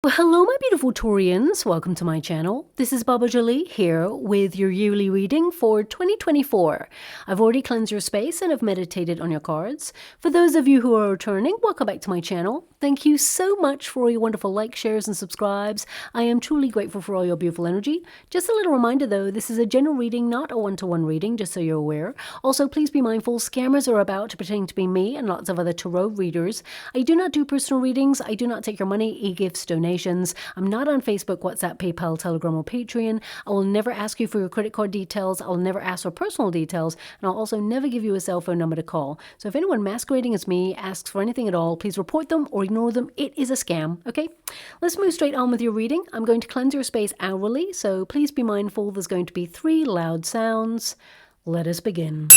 Well, hello my beautiful Taurians, welcome to my channel. This is Baba Jolie here with your yearly reading for 2024. I've already cleansed your space and have meditated on your cards. For those of you who are returning, welcome back to my channel. Thank you so much for all your wonderful likes, shares, and subscribes. I am truly grateful for all your beautiful energy. Just a little reminder though, this is a general reading, not a one-to-one reading, just so you're aware. Also, please be mindful, scammers are about to pretend to be me and lots of other tarot readers. I do not do personal readings. I do not take your money, e-gifts, donations. I'm not on Facebook, WhatsApp, PayPal, Telegram, or Patreon. I will never ask you for your credit card details. I will never ask for personal details. And I'll also never give you a cell phone number to call. So if anyone masquerading as me asks for anything at all, please report them or ignore them. It is a scam, okay? Let's move straight on with your reading. I'm going to cleanse your space hourly, so please be mindful there's going to be 3 loud sounds. Let us begin.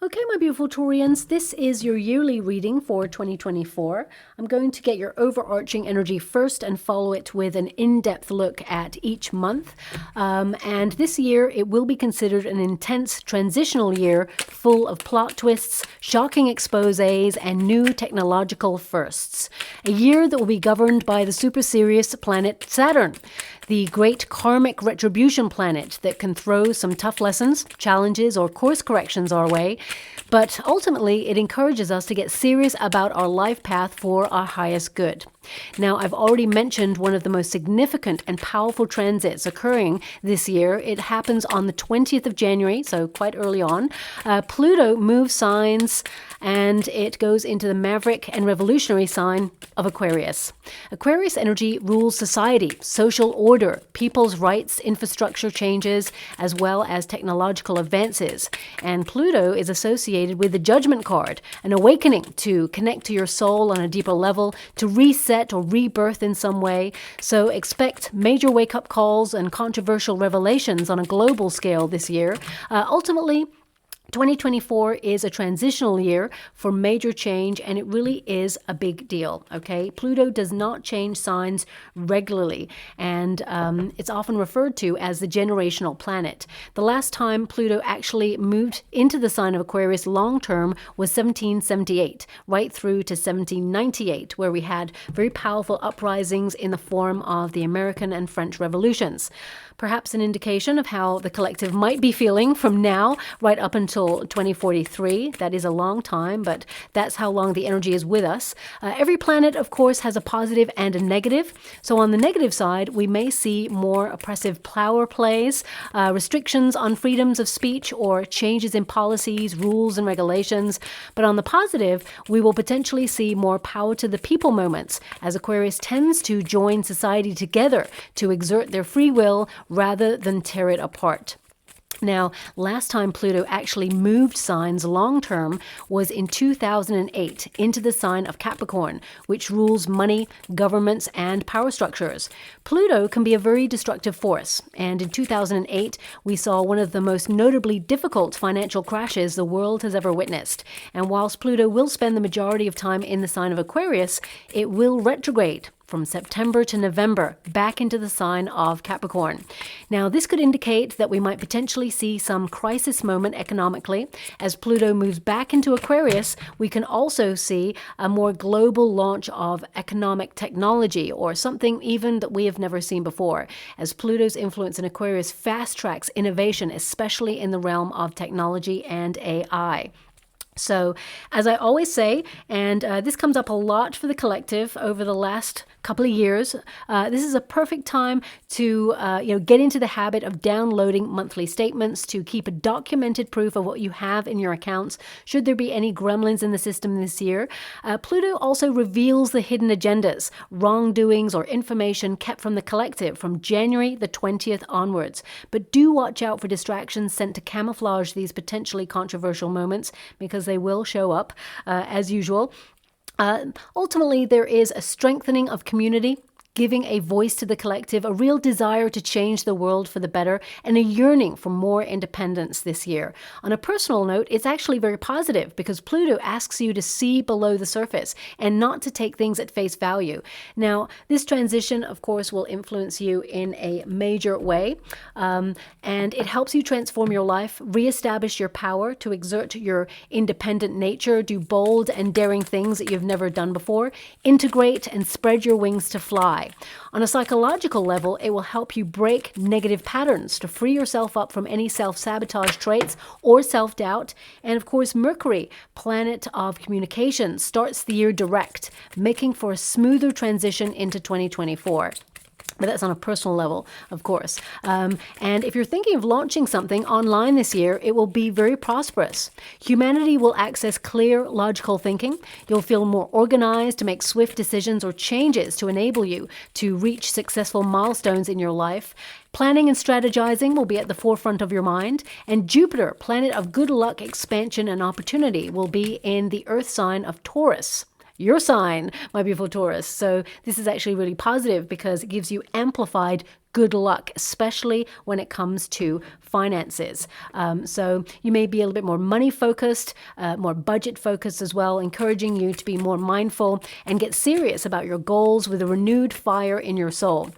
Okay, my beautiful Taurians, this is your yearly reading for 2024. I'm going to get your overarching energy first and follow it with an in-depth look at each month. And this year, it will be considered an intense transitional year full of plot twists, shocking exposés, and new technological firsts. A year that will be governed by the super serious planet Saturn, the great karmic retribution planet that can throw some tough lessons, challenges, or course corrections our way. But ultimately, it encourages us to get serious about our life path for our highest good. Now, I've already mentioned one of the most significant and powerful transits occurring this year. It happens on the 20th of January, so quite early on. Pluto moves signs and it goes into the maverick and revolutionary sign of Aquarius. Aquarius energy rules society, social order, people's rights, infrastructure changes, as well as technological advances. And Pluto is associated with the Judgment card, an awakening to connect to your soul on a deeper level, to reset or rebirth in some way. So expect major wake-up calls and controversial revelations on a global scale this year. Ultimately, 2024 is a transitional year for major change, and it really is a big deal, okay? Pluto does not change signs regularly, and it's often referred to as the generational planet. The last time Pluto actually moved into the sign of Aquarius long-term was 1778, right through to 1798, where we had very powerful uprisings in the form of the American and French revolutions. Perhaps an indication of how the collective might be feeling from now right up until 2043. That is a long time, but that's how long the energy is with us. Every planet, of course, has a positive and a negative. So on the negative side, we may see more oppressive power plays, restrictions on freedoms of speech, or changes in policies, rules, and regulations. But on the positive, we will potentially see more power to the people moments, as Aquarius tends to join society together to exert their free will rather than tear it apart. Now, last time Pluto actually moved signs long-term was in 2008 into the sign of Capricorn, which rules money, governments, and power structures. Pluto can be a very destructive force, and in 2008, we saw one of the most notably difficult financial crashes the world has ever witnessed. And whilst Pluto will spend the majority of time in the sign of Aquarius, it will retrograde from September to November back into the sign of Capricorn. Now, this could indicate that we might potentially see some crisis moment economically. As Pluto moves back into Aquarius, we can also see a more global launch of economic technology, or something even that we have never seen before, as Pluto's influence in Aquarius fast-tracks innovation, especially in the realm of technology and AI. So, as I always say, and this comes up a lot for the collective over the last couple of years, this is a perfect time to get into the habit of downloading monthly statements to keep a documented proof of what you have in your accounts should there be any gremlins in the system this year. Pluto also reveals the hidden agendas, wrongdoings, or information kept from the collective from January the 20th onwards. But do watch out for distractions sent to camouflage these potentially controversial moments, because they will show up as usual. Ultimately, there is a strengthening of community, giving a voice to the collective, a real desire to change the world for the better, and a yearning for more independence this year. On a personal note, it's actually very positive because Pluto asks you to see below the surface and not to take things at face value. Now, this transition, of course, will influence you in a major way, and it helps you transform your life, reestablish your power to exert your independent nature, do bold and daring things that you've never done before, integrate and spread your wings to fly. On a psychological level, it will help you break negative patterns to free yourself up from any self-sabotage traits or self-doubt. And of course, Mercury, planet of communication, starts the year direct, making for a smoother transition into 2024. But that's on a personal level, of course. And if you're thinking of launching something online this year, it will be very prosperous. Humanity will access clear, logical thinking. You'll feel more organized to make swift decisions or changes to enable you to reach successful milestones in your life. Planning and strategizing will be at the forefront of your mind. And Jupiter, planet of good luck, expansion, and opportunity, will be in the earth sign of Taurus. Your sign, my beautiful Taurus. So this is actually really positive because it gives you amplified good luck, especially when it comes to finances. So you may be a little bit more money focused, more budget focused as well, encouraging you to be more mindful and get serious about your goals with a renewed fire in your soul.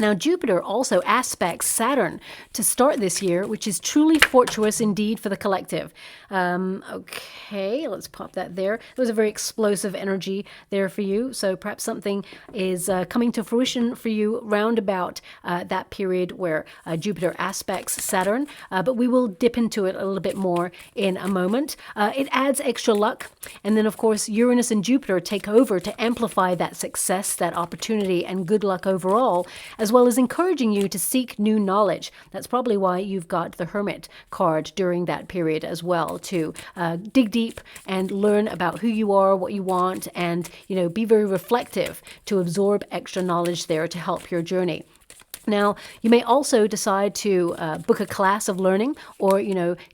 Now, Jupiter also aspects Saturn to start this year, which is truly fortuitous indeed for the collective. Okay, let's pop that there. It was a very explosive energy there for you. So perhaps something is coming to fruition for you round about that period where Jupiter aspects Saturn. But we will dip into it a little bit more in a moment. It adds extra luck. And then, of course, Uranus and Jupiter take over to amplify that success, that opportunity, and good luck overall, as well as encouraging you to seek new knowledge. That's probably why you've got the Hermit card during that period as well, to dig deep and learn about who you are, what you want, and, be very reflective to absorb extra knowledge there to help your journey. Now, you may also decide to book a class of learning or,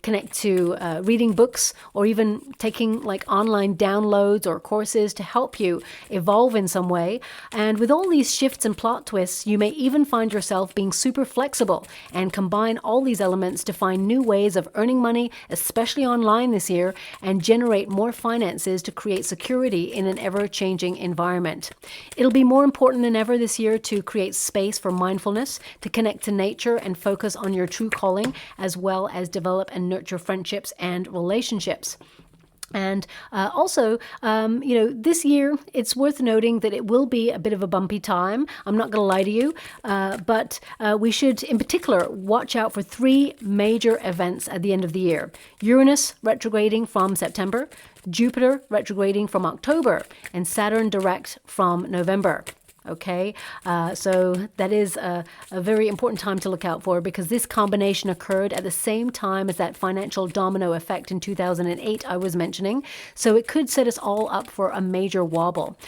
connect to reading books or even taking like online downloads or courses to help you evolve in some way. And with all these shifts and plot twists, you may even find yourself being super flexible and combine all these elements to find new ways of earning money, especially online this year, and generate more finances to create security in an ever-changing environment. It'll be more important than ever this year to create space for mindfulness, to connect to nature and focus on your true calling, as well as develop and nurture friendships and relationships. And also, this year, it's worth noting that it will be a bit of a bumpy time. I'm not going to lie to you, but we should, in particular, watch out for 3 major events at the end of the year. Uranus retrograding from September, Jupiter retrograding from October, and Saturn direct from November. Okay, so that is a very important time to look out for because this combination occurred at the same time as that financial domino effect in 2008 I was mentioning. So it could set us all up for a major wobble.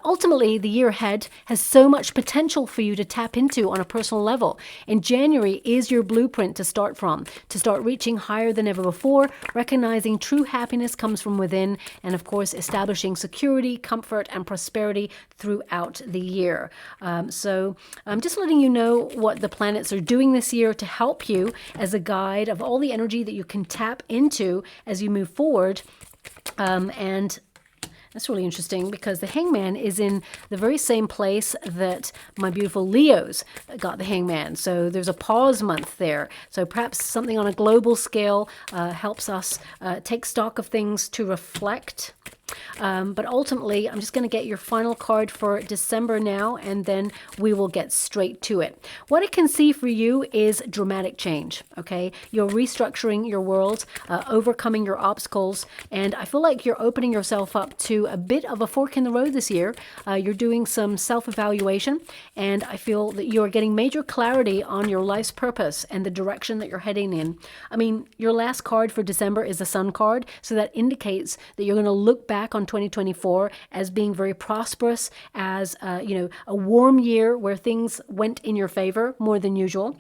Ultimately, the year ahead has so much potential for you to tap into on a personal level. And January is your blueprint to start from, to start reaching higher than ever before, recognizing true happiness comes from within, and of course, establishing security, comfort, and prosperity throughout the year. So I'm just letting you know what the planets are doing this year to help you as a guide of all the energy that you can tap into as you move forward. And that's really interesting because the Hangman is in the very same place that my beautiful Leos got the Hangman. So there's a pause month there. So perhaps something on a global scale helps us take stock of things to reflect. But ultimately, I'm just going to get your final card for December now, and then we will get straight to it. What I can see for you is dramatic change, okay? You're restructuring your world, overcoming your obstacles, and I feel like you're opening yourself up to a bit of a fork in the road this year. You're doing some self-evaluation, and I feel that you're getting major clarity on your life's purpose and the direction that you're heading in. I mean, your last card for December is the Sun card, so that indicates that you're going to look back on 2024 as being very prosperous, as a warm year where things went in your favor more than usual.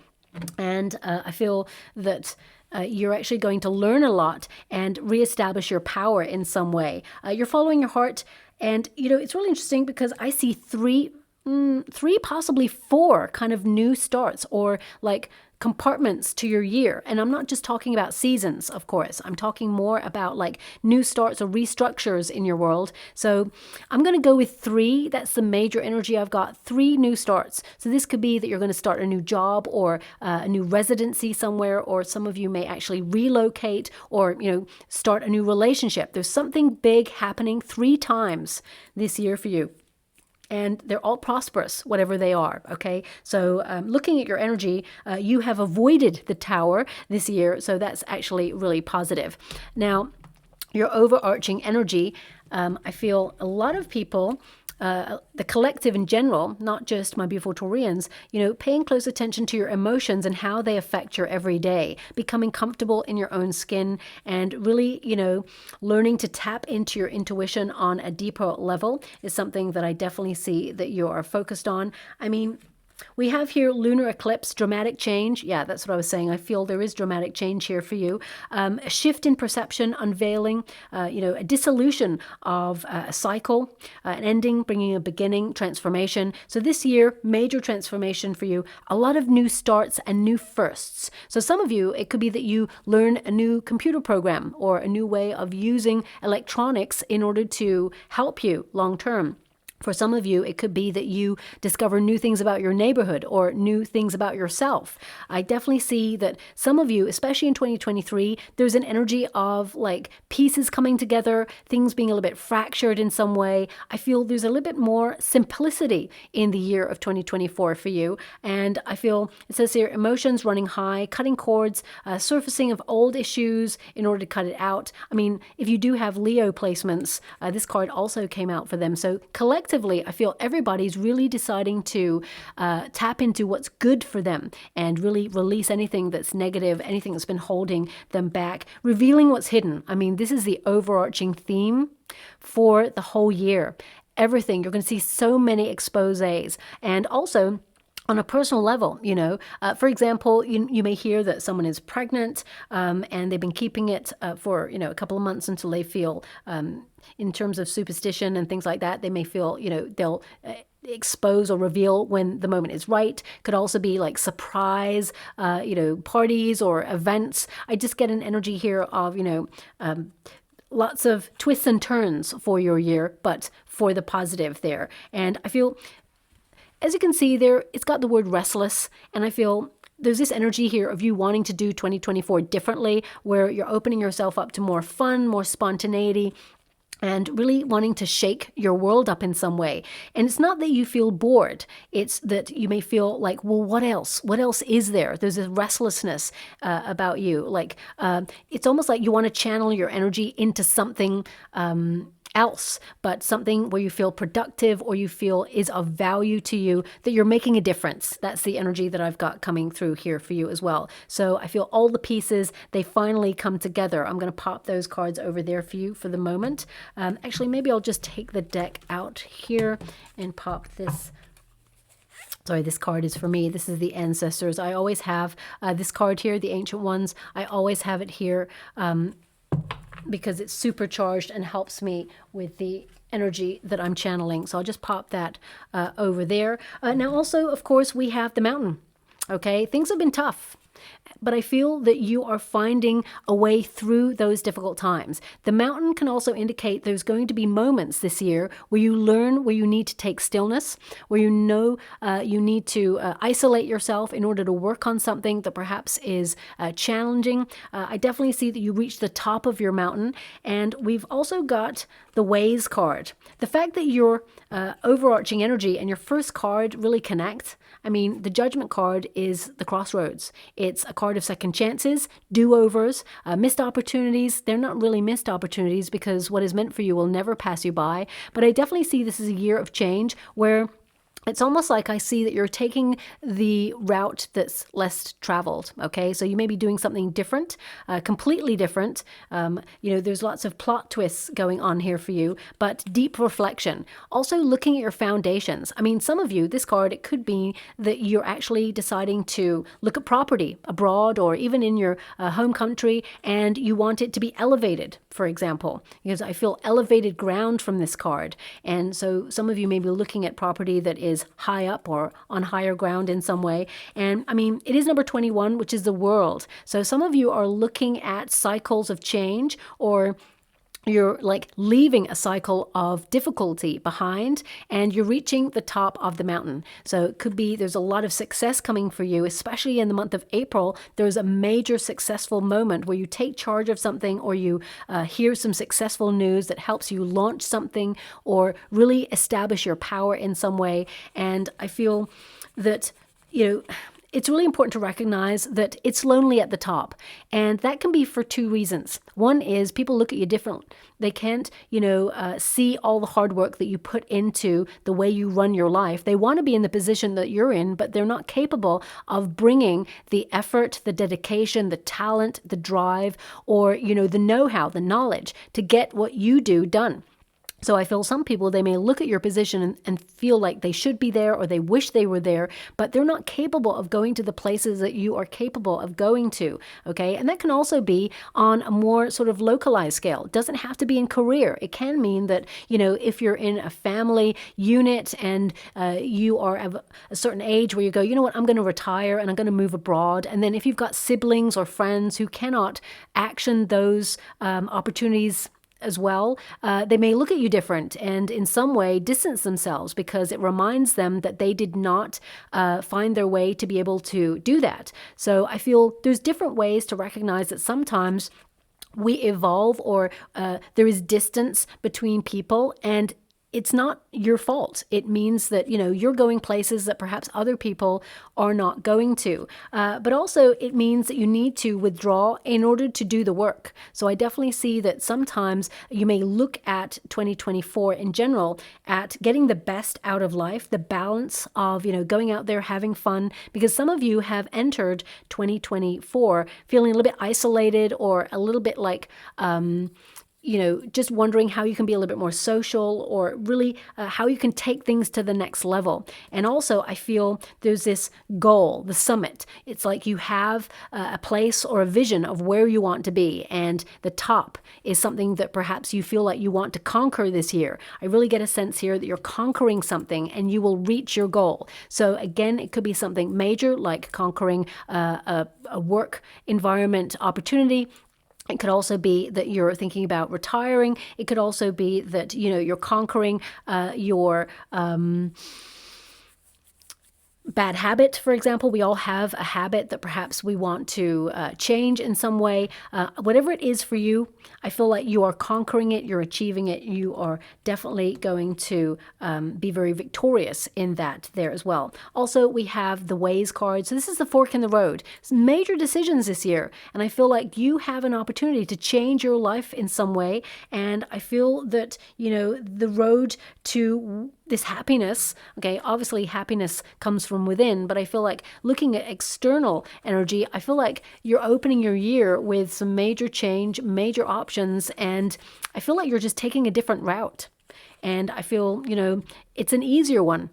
And I feel that you're actually going to learn a lot and reestablish your power in some way. You're following your heart, and it's really interesting because I see 3 3, possibly 4 kind of new starts or like compartments to your year. And I'm not just talking about seasons, of course. I'm talking more about like new starts or restructures in your world. So I'm going to go with 3. That's the major energy I've got. 3 new starts. So this could be that you're going to start a new job or a new residency somewhere, or some of you may actually relocate or, start a new relationship. There's something big happening 3 times this year for you. And they're all prosperous, whatever they are, okay? So looking at your energy, you have avoided the Tower this year, so that's actually really positive. Now, your overarching energy, I feel a lot of people, the collective in general, not just my beautiful Taurians, paying close attention to your emotions and how they affect your everyday, becoming comfortable in your own skin, and really, learning to tap into your intuition on a deeper level is something that I definitely see that you are focused on. I mean, we have here lunar eclipse, dramatic change. Yeah, that's what I was saying. I feel there is dramatic change here for you. A shift in perception, unveiling, a dissolution of a cycle, an ending, bringing a beginning, transformation. So this year, major transformation for you. A lot of new starts and new firsts. So some of you, it could be that you learn a new computer program or a new way of using electronics in order to help you long term. For some of you, it could be that you discover new things about your neighborhood or new things about yourself. I definitely see that some of you, especially in 2023, there's an energy of like pieces coming together, things being a little bit fractured in some way. I feel there's a little bit more simplicity in the year of 2024 for you. And I feel it says here, emotions running high, cutting cords, surfacing of old issues in order to cut it out. I mean, if you do have Leo placements, this card also came out for them. So collectively, I feel everybody's really deciding to tap into what's good for them and really release anything that's negative, anything that's been holding them back, revealing what's hidden. I mean, this is the overarching theme for the whole year. Everything, you're going to see so many exposés. And also, on a personal level, for example, you may hear that someone is pregnant and they've been keeping it for, a couple of months until they feel, in terms of superstition and things like that, they may feel, they'll expose or reveal when the moment is right. Could also be like surprise, parties or events. I just get an energy here of, lots of twists and turns for your year, but for the positive there. And I feel, as you can see there, it's got the word restless, and I feel there's this energy here of you wanting to do 2024 differently, where you're opening yourself up to more fun, more spontaneity, and really wanting to shake your world up in some way. And it's not that you feel bored. It's that you may feel like, well, what else? What else is there? There's a restlessness about you. Like, it's almost like you want to channel your energy into something else, but something where you feel productive or you feel is of value to you, that you're making a difference. That's the energy that I've got coming through here for you as well. So I feel all the pieces, they finally come together. I'm going to pop those cards over there for you for the moment. Actually, maybe I'll just take the deck out here and pop this. Sorry, this card is for me. This is the ancestors. I always have this card here, the ancient ones. I always have it here because it's supercharged and helps me with the energy that I'm channeling. So I'll just pop that over there. Now also, of course, we have the mountain. Okay, things have been tough, but I feel that you are finding a way through those difficult times. The mountain can also indicate there's going to be moments this year where you learn where you need to take stillness, where you know you need to isolate yourself in order to work on something that perhaps is challenging. I definitely see that you reach the top of your mountain, and we've also got the Ways card. The fact that your overarching energy and your first card really connect. I mean, the Judgment card is the crossroads. It's a card of second chances, do-overs, missed opportunities. They're not really missed opportunities because what is meant for you will never pass you by. But I definitely see this as a year of change where it's almost like I see that you're taking the route that's less traveled, okay? So you may be doing something different, completely different. There's lots of plot twists going on here for you, but deep reflection. Also looking at your foundations. I mean, some of you, this card, it could be that you're actually deciding to look at property abroad or even in your home country, and you want it to be elevated, for example, because I feel elevated ground from this card. And so some of you may be looking at property that is high up or on higher ground in some way. And I mean, it is number 21, which is the world. So some of you are looking at cycles of change, or you're like leaving a cycle of difficulty behind and you're reaching the top of the mountain. So it could be there's a lot of success coming for you, especially in the month of April. There's a major successful moment where you take charge of something, or you hear some successful news that helps you launch something or really establish your power in some way. And I feel that, it's really important to recognize that it's lonely at the top. And that can be for two reasons. One is people look at you different. They can't, see all the hard work that you put into the way you run your life. They want to be in the position that you're in, but they're not capable of bringing the effort, the dedication, the talent, the drive, or, the know-how, the knowledge to get what you do done. So I feel some people, they may look at your position and feel like they should be there, or they wish they were there, but they're not capable of going to the places that you are capable of going to, okay? And that can also be on a more sort of localized scale. It doesn't have to be in career. It can mean that, if you're in a family unit and you are of a certain age where you go, you know what, I'm going to retire and I'm going to move abroad. And then if you've got siblings or friends who cannot action those opportunities as well, they may look at you different and in some way distance themselves, because it reminds them that they did not find their way to be able to do that. So I feel there's different ways to recognize that sometimes we evolve, or there is distance between people, and it's not your fault. It means that, you're going places that perhaps other people are not going to. But also it means that you need to withdraw in order to do the work. So I definitely see that sometimes you may look at 2024 in general at getting the best out of life, the balance of, going out there, having fun, because some of you have entered 2024 feeling a little bit isolated, or a little bit like, just wondering how you can be a little bit more social, or really how you can take things to the next level. And also I feel there's this goal, the summit. It's like you have a place or a vision of where you want to be, and the top is something that perhaps you feel like you want to conquer this year. I really get a sense here that you're conquering something and you will reach your goal. So again, it could be something major like conquering a work environment opportunity. It could also be that you're thinking about retiring. It could also be that, you're conquering your bad habit, for example. We all have a habit that perhaps we want to change in some way. Whatever it is for you, I feel like you are conquering it, you're achieving it, you are definitely going to be very victorious in that there as well. Also, we have the Ways card. So this is the fork in the road. It's major decisions this year, and I feel like you have an opportunity to change your life in some way. And I feel that, the road to this happiness, okay, obviously happiness comes from within, but I feel like looking at external energy, I feel like you're opening your year with some major change, major options, and I feel like you're just taking a different route. And I feel, it's an easier one,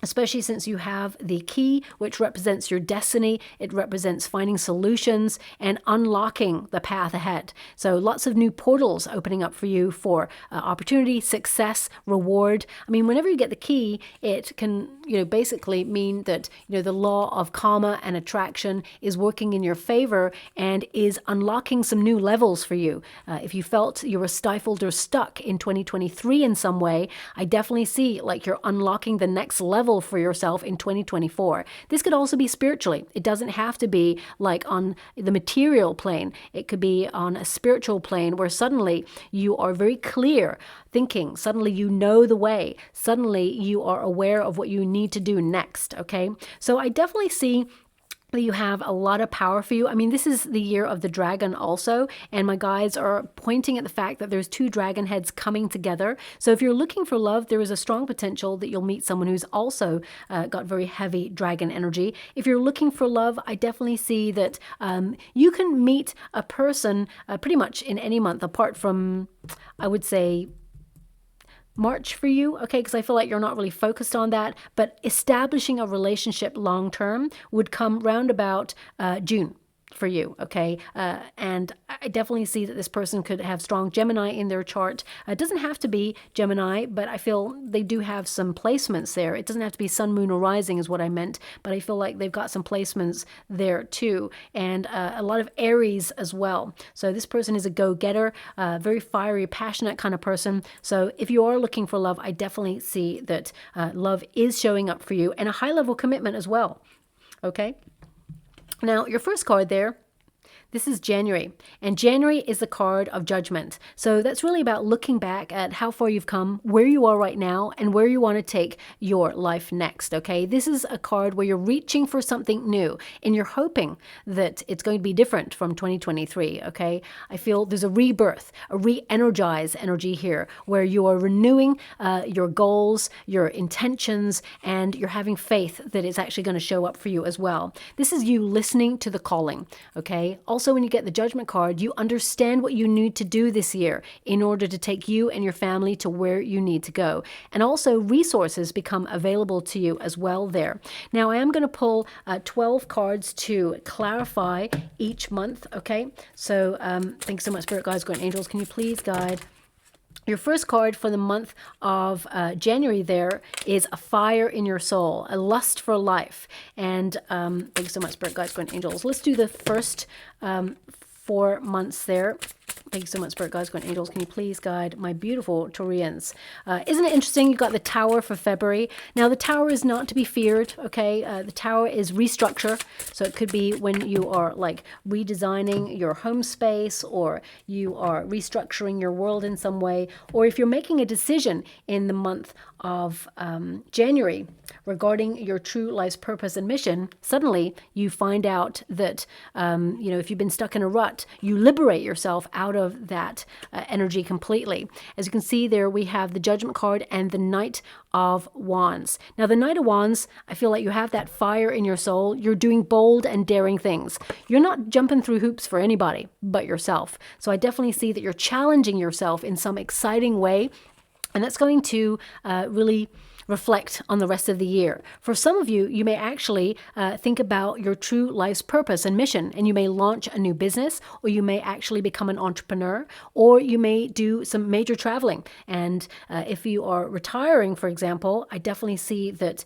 especially since you have the key, which represents your destiny. It represents finding solutions and unlocking the path ahead. So lots of new portals opening up for you for opportunity, success, reward. I mean, whenever you get the key, it can, basically mean that, the law of karma and attraction is working in your favor and is unlocking some new levels for you. If you felt you were stifled or stuck in 2023 in some way, I definitely see like you're unlocking the next level for yourself in 2024. This could also be spiritually. It doesn't have to be like on the material plane. It could be on a spiritual plane where suddenly you are very clear thinking. Suddenly you know the way. Suddenly you are aware of what you need to do next, okay? So I definitely see that you have a lot of power for you. I mean, this is the year of the dragon also, and my guides are pointing at the fact that there's two dragon heads coming together. So if you're looking for love, there is a strong potential that you'll meet someone who's also got very heavy dragon energy. If you're looking for love, I definitely see that you can meet a person pretty much in any month, apart from, I would say, March for you, okay, because I feel like you're not really focused on that, but establishing a relationship long term would come round about June for you, okay? And I definitely see that this person could have strong Gemini in their chart. It doesn't have to be Gemini, but I feel they do have some placements there. It doesn't have to be Sun, Moon, or Rising is what I meant, but I feel like they've got some placements there too, and a lot of Aries as well. So this person is a go-getter, very fiery, passionate kind of person. So if you are looking for love, I definitely see that love is showing up for you, and a high-level commitment as well, okay? Now, your first card there, this is January, and January is the card of judgment. So that's really about looking back at how far you've come, where you are right now, and where you want to take your life next, okay? This is a card where you're reaching for something new, and you're hoping that it's going to be different from 2023, okay? I feel there's a rebirth, a re-energize energy here, where you are renewing your goals, your intentions, and you're having faith that it's actually going to show up for you as well. This is you listening to the calling, okay? Also, when you get the Judgment card, you understand what you need to do this year in order to take you and your family to where you need to go. And also, resources become available to you as well there. Now, I am going to pull 12 cards to clarify each month, okay? So, thanks so much, Spirit Guides, Guardian Angels. Can you please guide? Your first card for the month of January there is a fire in your soul, a lust for life. And thanks so much, Spirit Guides, Guardian Angels. Let's do the first 4 months there. Thank you so much, Spirit Guides, Guardian Angels. Can you please guide my beautiful Taurians? Isn't it interesting? You've got the Tower for February. Now, the Tower is not to be feared, okay? The Tower is restructure. So it could be when you are like redesigning your home space, or you are restructuring your world in some way, or if you're making a decision in the month of January regarding your true life's purpose and mission, suddenly you find out that, you know, if you've been stuck in a rut, you liberate yourself out of that energy completely. As you can see there, we have the Judgment card and the Knight of Wands. Now, the Knight of Wands, I feel like you have that fire in your soul. You're doing bold and daring things. You're not jumping through hoops for anybody but yourself. So I definitely see that you're challenging yourself in some exciting way, and that's going to really reflect on the rest of the year. For some of you, you may actually think about your true life's purpose and mission, and you may launch a new business, or you may actually become an entrepreneur, or you may do some major traveling. And if you are retiring, for example, I definitely see that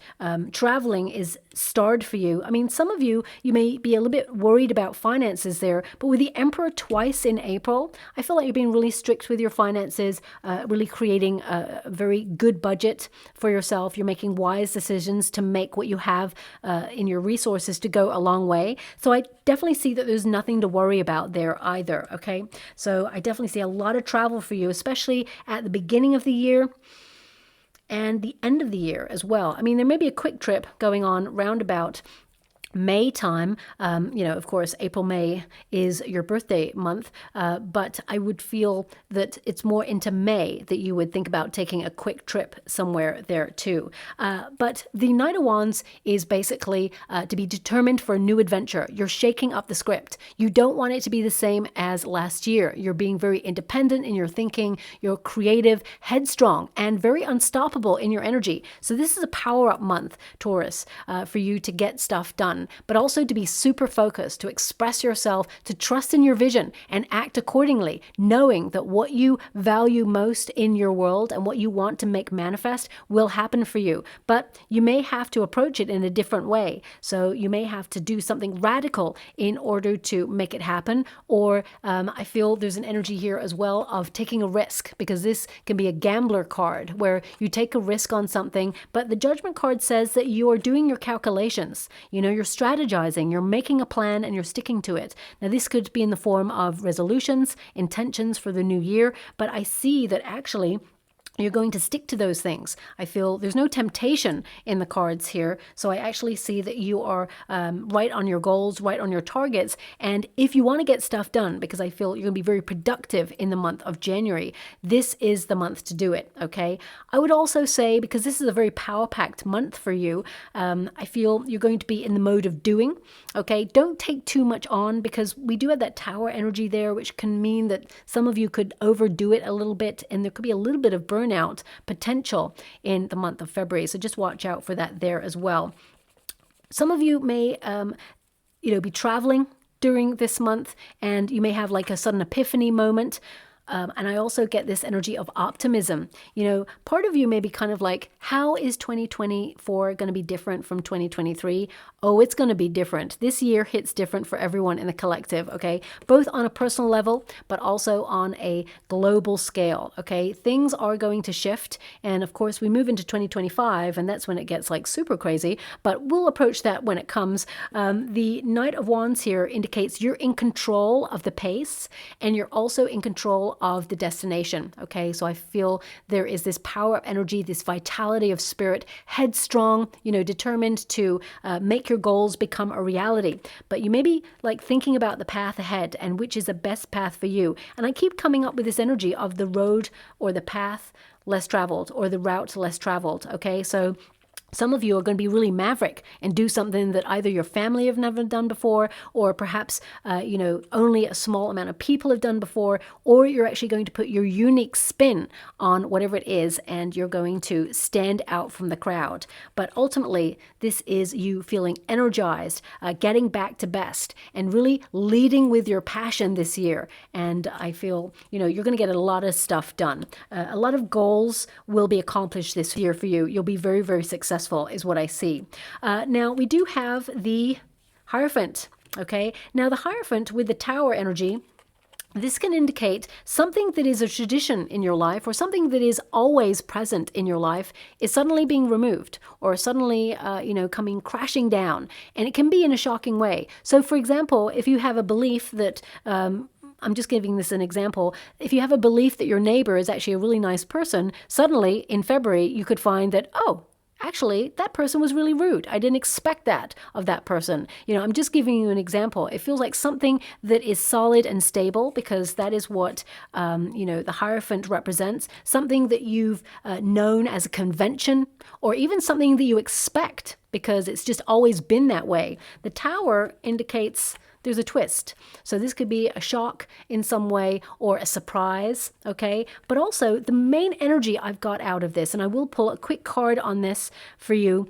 traveling is starred for you. I mean, some of you, you may be a little bit worried about finances there, but with the Emperor twice in April, I feel like you're being really strict with your finances, really creating a very good budget for yourself. You're making wise decisions to make what you have in your resources to go a long way. So I definitely see that there's nothing to worry about there either, okay? So I definitely see a lot of travel for you, especially at the beginning of the year and the end of the year as well. I mean, there may be a quick trip going on roundabout May time. You know, of course, April, May is your birthday month, but I would feel that it's more into May that you would think about taking a quick trip somewhere there too. But the Knight of Wands is basically to be determined for a new adventure. You're shaking up the script. You don't want it to be the same as last year. You're being very independent in your thinking. You're creative, headstrong, and very unstoppable in your energy. So this is a power-up month, Taurus, for you to get stuff done, but also to be super focused, to express yourself, to trust in your vision and act accordingly, knowing that what you value most in your world and what you want to make manifest will happen for you. But you may have to approach it in a different way. So you may have to do something radical in order to make it happen. Or I feel there's an energy here as well of taking a risk, because this can be a gambler card where you take a risk on something, but the Judgment card says that you are doing your calculations. You know, you're strategizing, you're making a plan, and you're sticking to it. Now, this could be in the form of resolutions, intentions for the new year, but I see that actually you're going to stick to those things. I feel there's no temptation in the cards here. So I actually see that you are right on your goals, right on your targets. And if you want to get stuff done, because I feel you're going to be very productive in the month of January, this is the month to do it, okay? I would also say, because this is a very power-packed month for you, I feel you're going to be in the mode of doing, okay? Don't take too much on, because we do have that tower energy there, which can mean that some of you could overdo it a little bit, and there could be a little bit of burnout potential in the month of February. So just watch out for that there as well. Some of you may, be traveling during this month, and you may have like a sudden epiphany moment. And I also get this energy of optimism. You know, part of you may be kind of like, how is 2024 going to be different from 2023? Oh, it's going to be different. This year hits different for everyone in the collective, okay? Both on a personal level, but also on a global scale, okay? Things are going to shift. And of course, we move into 2025, and that's when it gets like super crazy, but we'll approach that when it comes. The Knight of Wands here indicates you're in control of the pace, and you're also in control of the destination. Okay, so I feel there is this power of energy, this vitality of spirit, headstrong, you know, determined to make your goals become a reality. But you may be like thinking about the path ahead and which is the best path for you. And I keep coming up with this energy of the road or the path less traveled or the route less traveled. Okay, so some of you are going to be really maverick and do something that either your family have never done before, or perhaps, you know, only a small amount of people have done before, or you're actually going to put your unique spin on whatever it is, and you're going to stand out from the crowd. But ultimately, this is you feeling energized, getting back to best, and really leading with your passion this year. And I feel, you know, you're going to get a lot of stuff done. A lot of goals will be accomplished this year for you. You'll be very, very successful, is what I see. Now, we do have the Hierophant, okay? Now, the Hierophant with the Tower energy, this can indicate something that is a tradition in your life or something that is always present in your life is suddenly being removed or suddenly, you know, coming crashing down. And it can be in a shocking way. So, for example, if you have a belief that... I'm just giving this an example. If you have a belief that your neighbor is actually a really nice person, suddenly in February, you could find that, oh, actually, that person was really rude. I didn't expect that of that person. You know, I'm just giving you an example. It feels like something that is solid and stable because that is what, you know, the Hierophant represents. Something that you've known as a convention, or even something that you expect because it's just always been that way. The Tower indicates there's a twist. So this could be a shock in some way or a surprise, okay? But also the main energy I've got out of this, and I will pull a quick card on this for you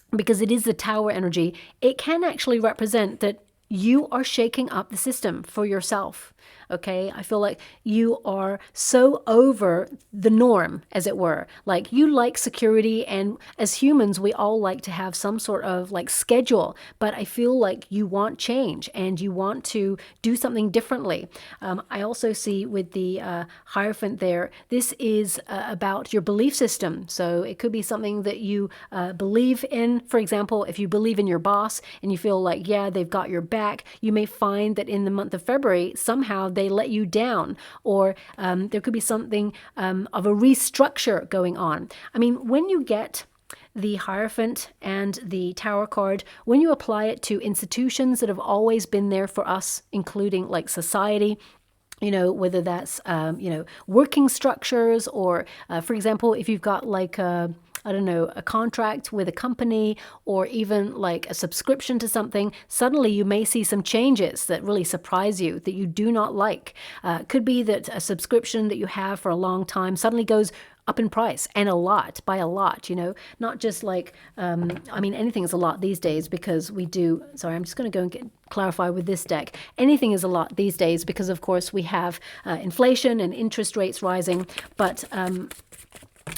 because it is the Tower energy. It can actually represent that you are shaking up the system for yourself. Okay, I feel like you are so over the norm, as it were. Like you like security, and as humans, we all like to have some sort of like schedule, but I feel like you want change and you want to do something differently. I also see with the Hierophant there, this is about your belief system. So it could be something that you believe in. For example, if you believe in your boss and you feel like, yeah, they've got your back, you may find that in the month of February, somehow they let you down, or there could be something of a restructure going on. I mean, when you get the Hierophant and the Tower card, when you apply it to institutions that have always been there for us, including like society, you know, whether that's, you know, working structures or, for example, if you've got like I don't know, a contract with a company or even like a subscription to something, suddenly you may see some changes that really surprise you that you do not like. Could be that a subscription that you have for a long time suddenly goes up in price, and a lot, by a lot, you know, not just like, I mean, anything's a lot these days because we do, sorry, I'm just going to go and clarify with this deck. Anything is a lot these days because, of course, we have inflation and interest rates rising, but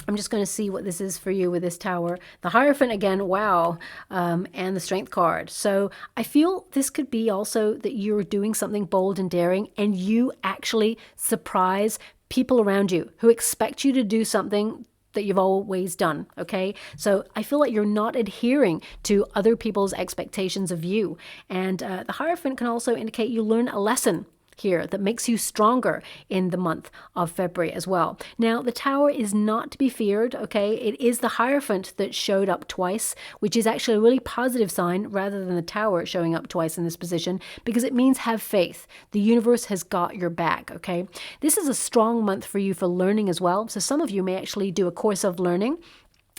I'm just going to see what this is for you with this Tower. The Hierophant again, wow, and the Strength card. So I feel this could be also that you're doing something bold and daring, and you actually surprise people around you who expect you to do something that you've always done, okay? So I feel like you're not adhering to other people's expectations of you. And the Hierophant can also indicate you learn a lesson here that makes you stronger in the month of February as well. Now, the Tower is not to be feared, okay? It is the Hierophant that showed up twice, which is actually a really positive sign rather than the Tower showing up twice in this position, because it means have faith. The universe has got your back, okay? This is a strong month for you for learning as well. So some of you may actually do a course of learning.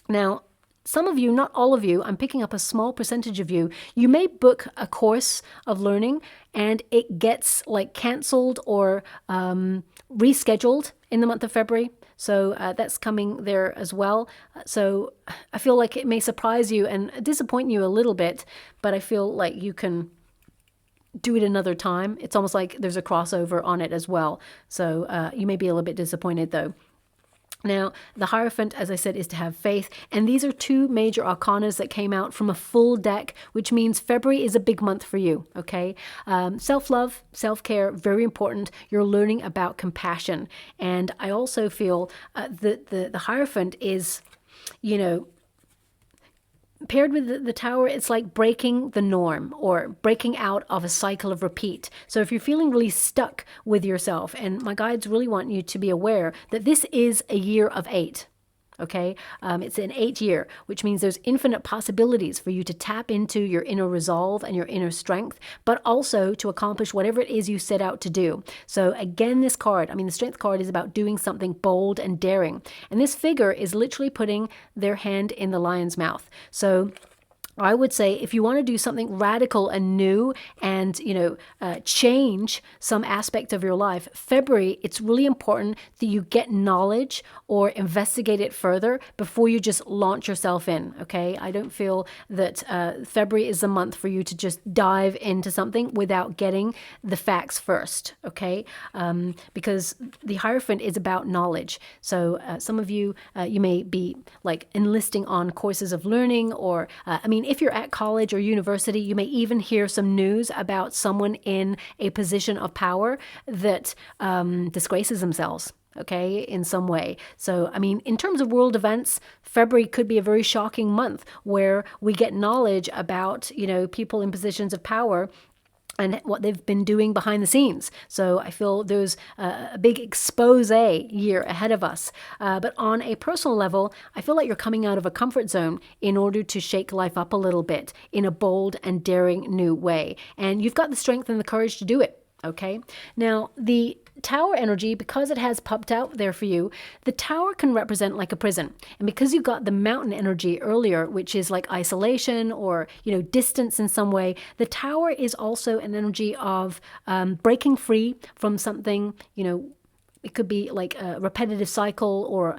Now, some of you, not all of you, I'm picking up a small percentage of you, you may book a course of learning and it gets like canceled or rescheduled in the month of February. So that's coming there as well. So I feel like it may surprise you and disappoint you a little bit, but I feel like you can do it another time. It's almost like there's a crossover on it as well. So you may be a little bit disappointed though. Now, the Hierophant, as I said, is to have faith. And these are two major arcanas that came out from a full deck, which means February is a big month for you, okay? Self-love, self-care, very important. You're learning about compassion. And I also feel that the Hierophant is, you know, paired with the Tower, it's like breaking the norm or breaking out of a cycle of repeat. So if you're feeling really stuck with yourself, and my guides really want you to be aware that this is a year of 8. Okay, it's an 8 year, which means there's infinite possibilities for you to tap into your inner resolve and your inner strength, but also to accomplish whatever it is you set out to do. So again, this card, I mean, the Strength card is about doing something bold and daring. And this figure is literally putting their hand in the lion's mouth. So I would say if you want to do something radical and new and, you know, change some aspect of your life, February, it's really important that you get knowledge or investigate it further before you just launch yourself in, okay? I don't feel that February is the month for you to just dive into something without getting the facts first, okay? Because the Hierophant is about knowledge. So some of you, you may be like enlisting on courses of learning or, I mean, if you're at college or university, you may even hear some news about someone in a position of power that disgraces themselves, okay, in some way. So, I mean, in terms of world events, February could be a very shocking month where we get knowledge about, you know, people in positions of power and what they've been doing behind the scenes. So I feel there's a big expose year ahead of us. But on a personal level, I feel like you're coming out of a comfort zone in order to shake life up a little bit in a bold and daring new way. And you've got the strength and the courage to do it. Okay. Now, the Tower energy, because it has popped out there for you, the Tower can represent like a prison. And because you got the Mountain energy earlier, which is like isolation or, you know, distance in some way, the Tower is also an energy of breaking free from something, you know, it could be like a repetitive cycle or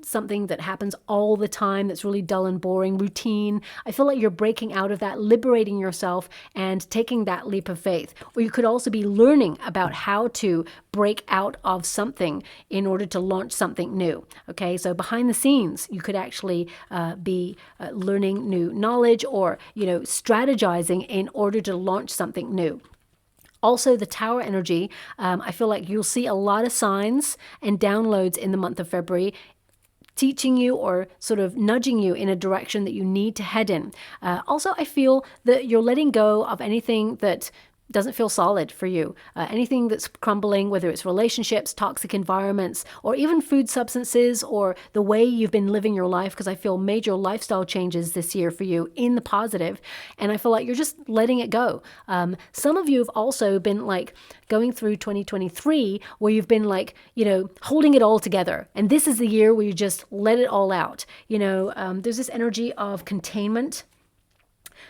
something that happens all the time that's really dull and boring, routine. I feel like you're breaking out of that, liberating yourself and taking that leap of faith. Or you could also be learning about how to break out of something in order to launch something new. Okay, so behind the scenes, you could actually be learning new knowledge or, you know, strategizing in order to launch something new. Also, the Tower energy, I feel like you'll see a lot of signs and downloads in the month of February teaching you or sort of nudging you in a direction that you need to head in. Also, I feel that you're letting go of anything that doesn't feel solid for you. Anything that's crumbling, whether it's relationships, toxic environments, or even food substances, or the way you've been living your life, because I feel major lifestyle changes this year for you in the positive, and I feel like you're just letting it go. Some of you have also been like going through 2023 where you've been like, you know, holding it all together. And this is the year where you just let it all out. You know, there's this energy of containment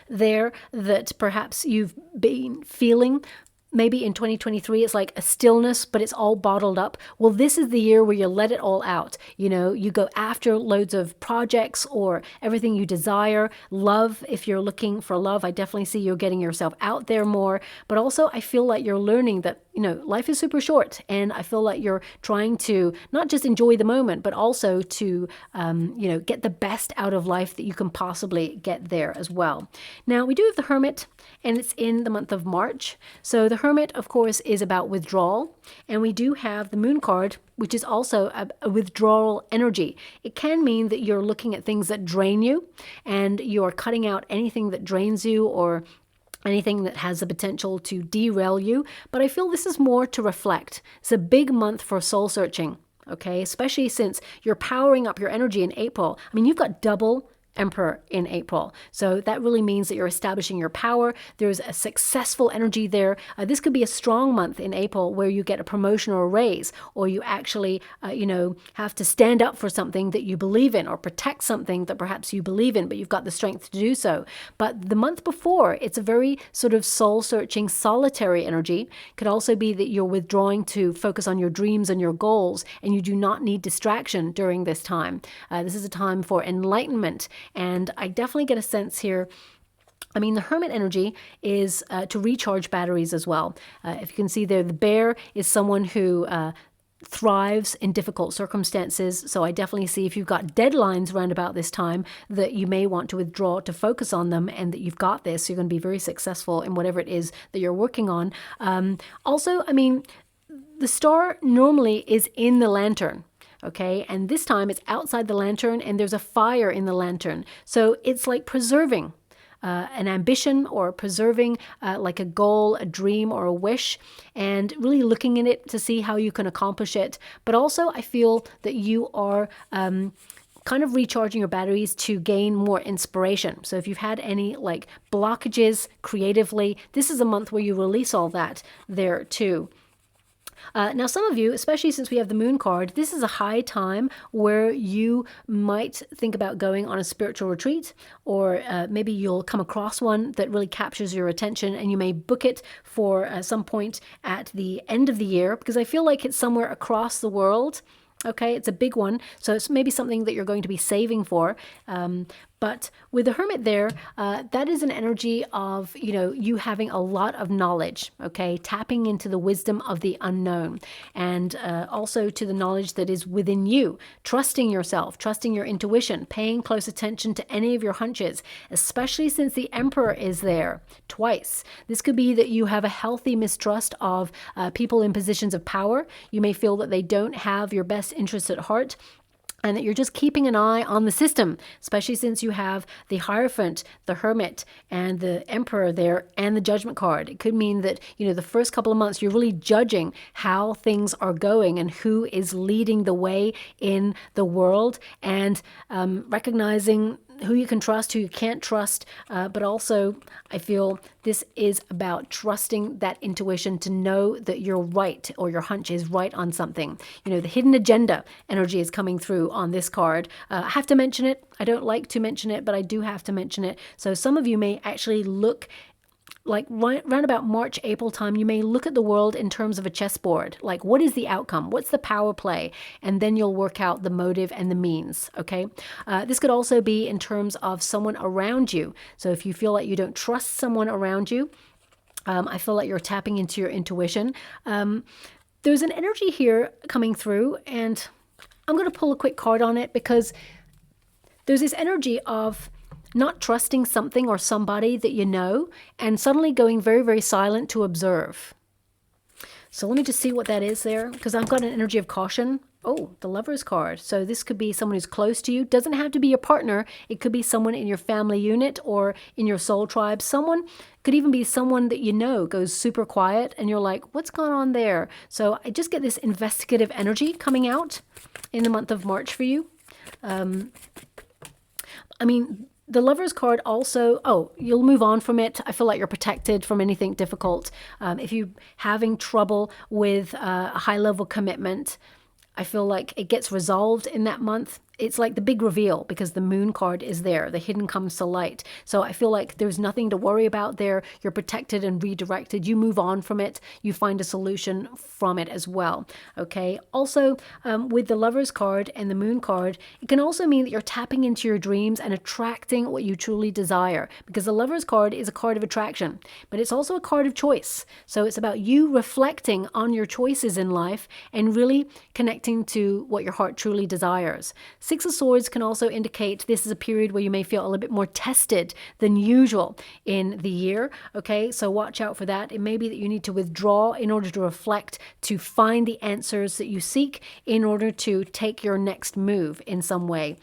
there that perhaps you've been feeling. Maybe in 2023, it's like a stillness, but it's all bottled up. Well, this is the year where you let it all out. You know, you go after loads of projects or everything you desire. Love, if you're looking for love, I definitely see you getting yourself out there more. But also, I feel like you're learning that, you know, life is super short. And I feel like you're trying to not just enjoy the moment, but also to, you know, get the best out of life that you can possibly get there as well. Now, we do have the Hermit, and it's in the month of March. So the Hermit, of course, is about withdrawal. And we do have the Moon card, which is also a withdrawal energy. It can mean that you're looking at things that drain you and you're cutting out anything that drains you or anything that has the potential to derail you. But I feel this is more to reflect. It's a big month for soul searching, okay? Especially since you're powering up your energy in April. I mean, you've got double Emperor in April. So that really means that you're establishing your power. There's a successful energy there. This could be a strong month in April where you get a promotion or a raise, or you actually, you know, have to stand up for something that you believe in or protect something that perhaps you believe in, but you've got the strength to do so. But the month before, it's a very sort of soul-searching, solitary energy. Could also be that you're withdrawing to focus on your dreams and your goals, and you do not need distraction during this time. This is a time for enlightenment. And I definitely get a sense here I mean, the Hermit energy is to recharge batteries as well. If you can see there, the Bear is someone who thrives in difficult circumstances. So I definitely see if you've got deadlines around about this time that you may want to withdraw to focus on them, and that you've got this. You're going to be very successful in whatever it is that you're working on. Also, I mean, the star normally is in the lantern. Okay, and this time it's outside the lantern and there's a fire in the lantern. So it's like preserving an ambition, or preserving like a goal, a dream, or a wish, and really looking at it to see how you can accomplish it. But also I feel that you are kind of recharging your batteries to gain more inspiration. So if you've had any like blockages creatively, this is a month where you release all that there too. Now, some of you, especially since we have the Moon card, this is a high time where you might think about going on a spiritual retreat, or maybe you'll come across one that really captures your attention, and you may book it for some point at the end of the year, because I feel like it's somewhere across the world. Okay, it's a big one, so it's maybe something that you're going to be saving for. But with the Hermit there, that is an energy of, you having a lot of knowledge, okay, tapping into the wisdom of the unknown, and also to the knowledge that is within you, trusting yourself, trusting your intuition, paying close attention to any of your hunches, especially since the Emperor is there twice. This could be that you have a healthy mistrust of people in positions of power. You may feel that they don't have your best interests at heart, and that you're just keeping an eye on the system, especially since you have the Hierophant, the Hermit, and the Emperor there, and the Judgment card. It could mean that, the first couple of months, you're really judging how things are going and who is leading the way in the world, and recognizing who you can trust, who you can't trust, but also I feel this is about trusting that intuition to know that you're right, or your hunch is right on something. The hidden agenda energy is coming through on this card. I have to mention it. I don't like to mention it, but I do have to mention it. So some of you may actually look like round about March, April time, you may look at the world in terms of a chessboard. Like, what is the outcome? What's the power play? And then you'll work out the motive and the means, okay? This could also be in terms of someone around you. So if you feel like you don't trust someone around you, I feel like you're tapping into your intuition. There's an energy here coming through, and I'm going to pull a quick card on it, because there's this energy of not trusting something or somebody that you know, and suddenly going very, very silent to observe. So let me just see what that is there, because I've got an energy of caution. Oh, the Lover's card. So this could be someone who's close to you. Doesn't have to be your partner. It could be someone in your family unit or in your soul tribe. Someone could even be someone that goes super quiet, and you're like, what's going on there? So I just get this investigative energy coming out in the month of March for you. The Lover's card also, you'll move on from it. I feel like you're protected from anything difficult. If you're having trouble with a high-level commitment, I feel like it gets resolved in that month. It's like the big reveal, because the Moon card is there. The hidden comes to light. So I feel like there's nothing to worry about there. You're protected and redirected. You move on from it. You find a solution from it as well. Okay. Also, with the Lover's card and the Moon card, it can also mean that you're tapping into your dreams and attracting what you truly desire, because the Lover's card is a card of attraction, but it's also a card of choice. So it's about you reflecting on your choices in life and really connecting to what your heart truly desires. Six of Swords can also indicate this is a period where you may feel a little bit more tested than usual in the year. Okay, so watch out for that. It may be that you need to withdraw in order to reflect, to find the answers that you seek in order to take your next move in some way.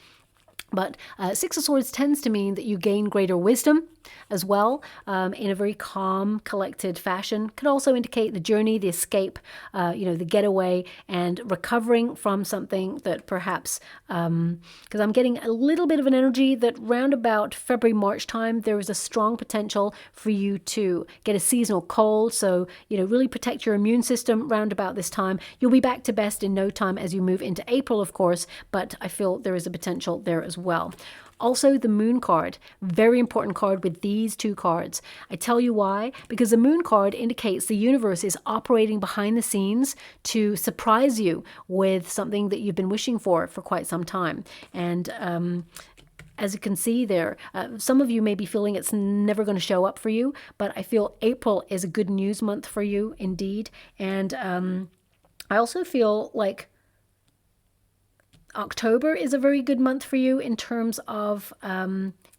But Six of Swords tends to mean that you gain greater wisdom as well, in a very calm, collected fashion. Could also indicate the journey, the escape, the getaway, and recovering from something that perhaps, because I'm getting a little bit of an energy that round about February, March time, there is a strong potential for you to get a seasonal cold. So, really protect your immune system round about this time. You'll be back to best in no time as you move into April, of course, but I feel there is a potential there as well. Also, the Moon card, very important card with these two cards. I tell you why, because the Moon card indicates the universe is operating behind the scenes to surprise you with something that you've been wishing for quite some time. And as you can see there, some of you may be feeling it's never going to show up for you, but I feel April is a good news month for you indeed. And I also feel like October is a very good month for you in terms of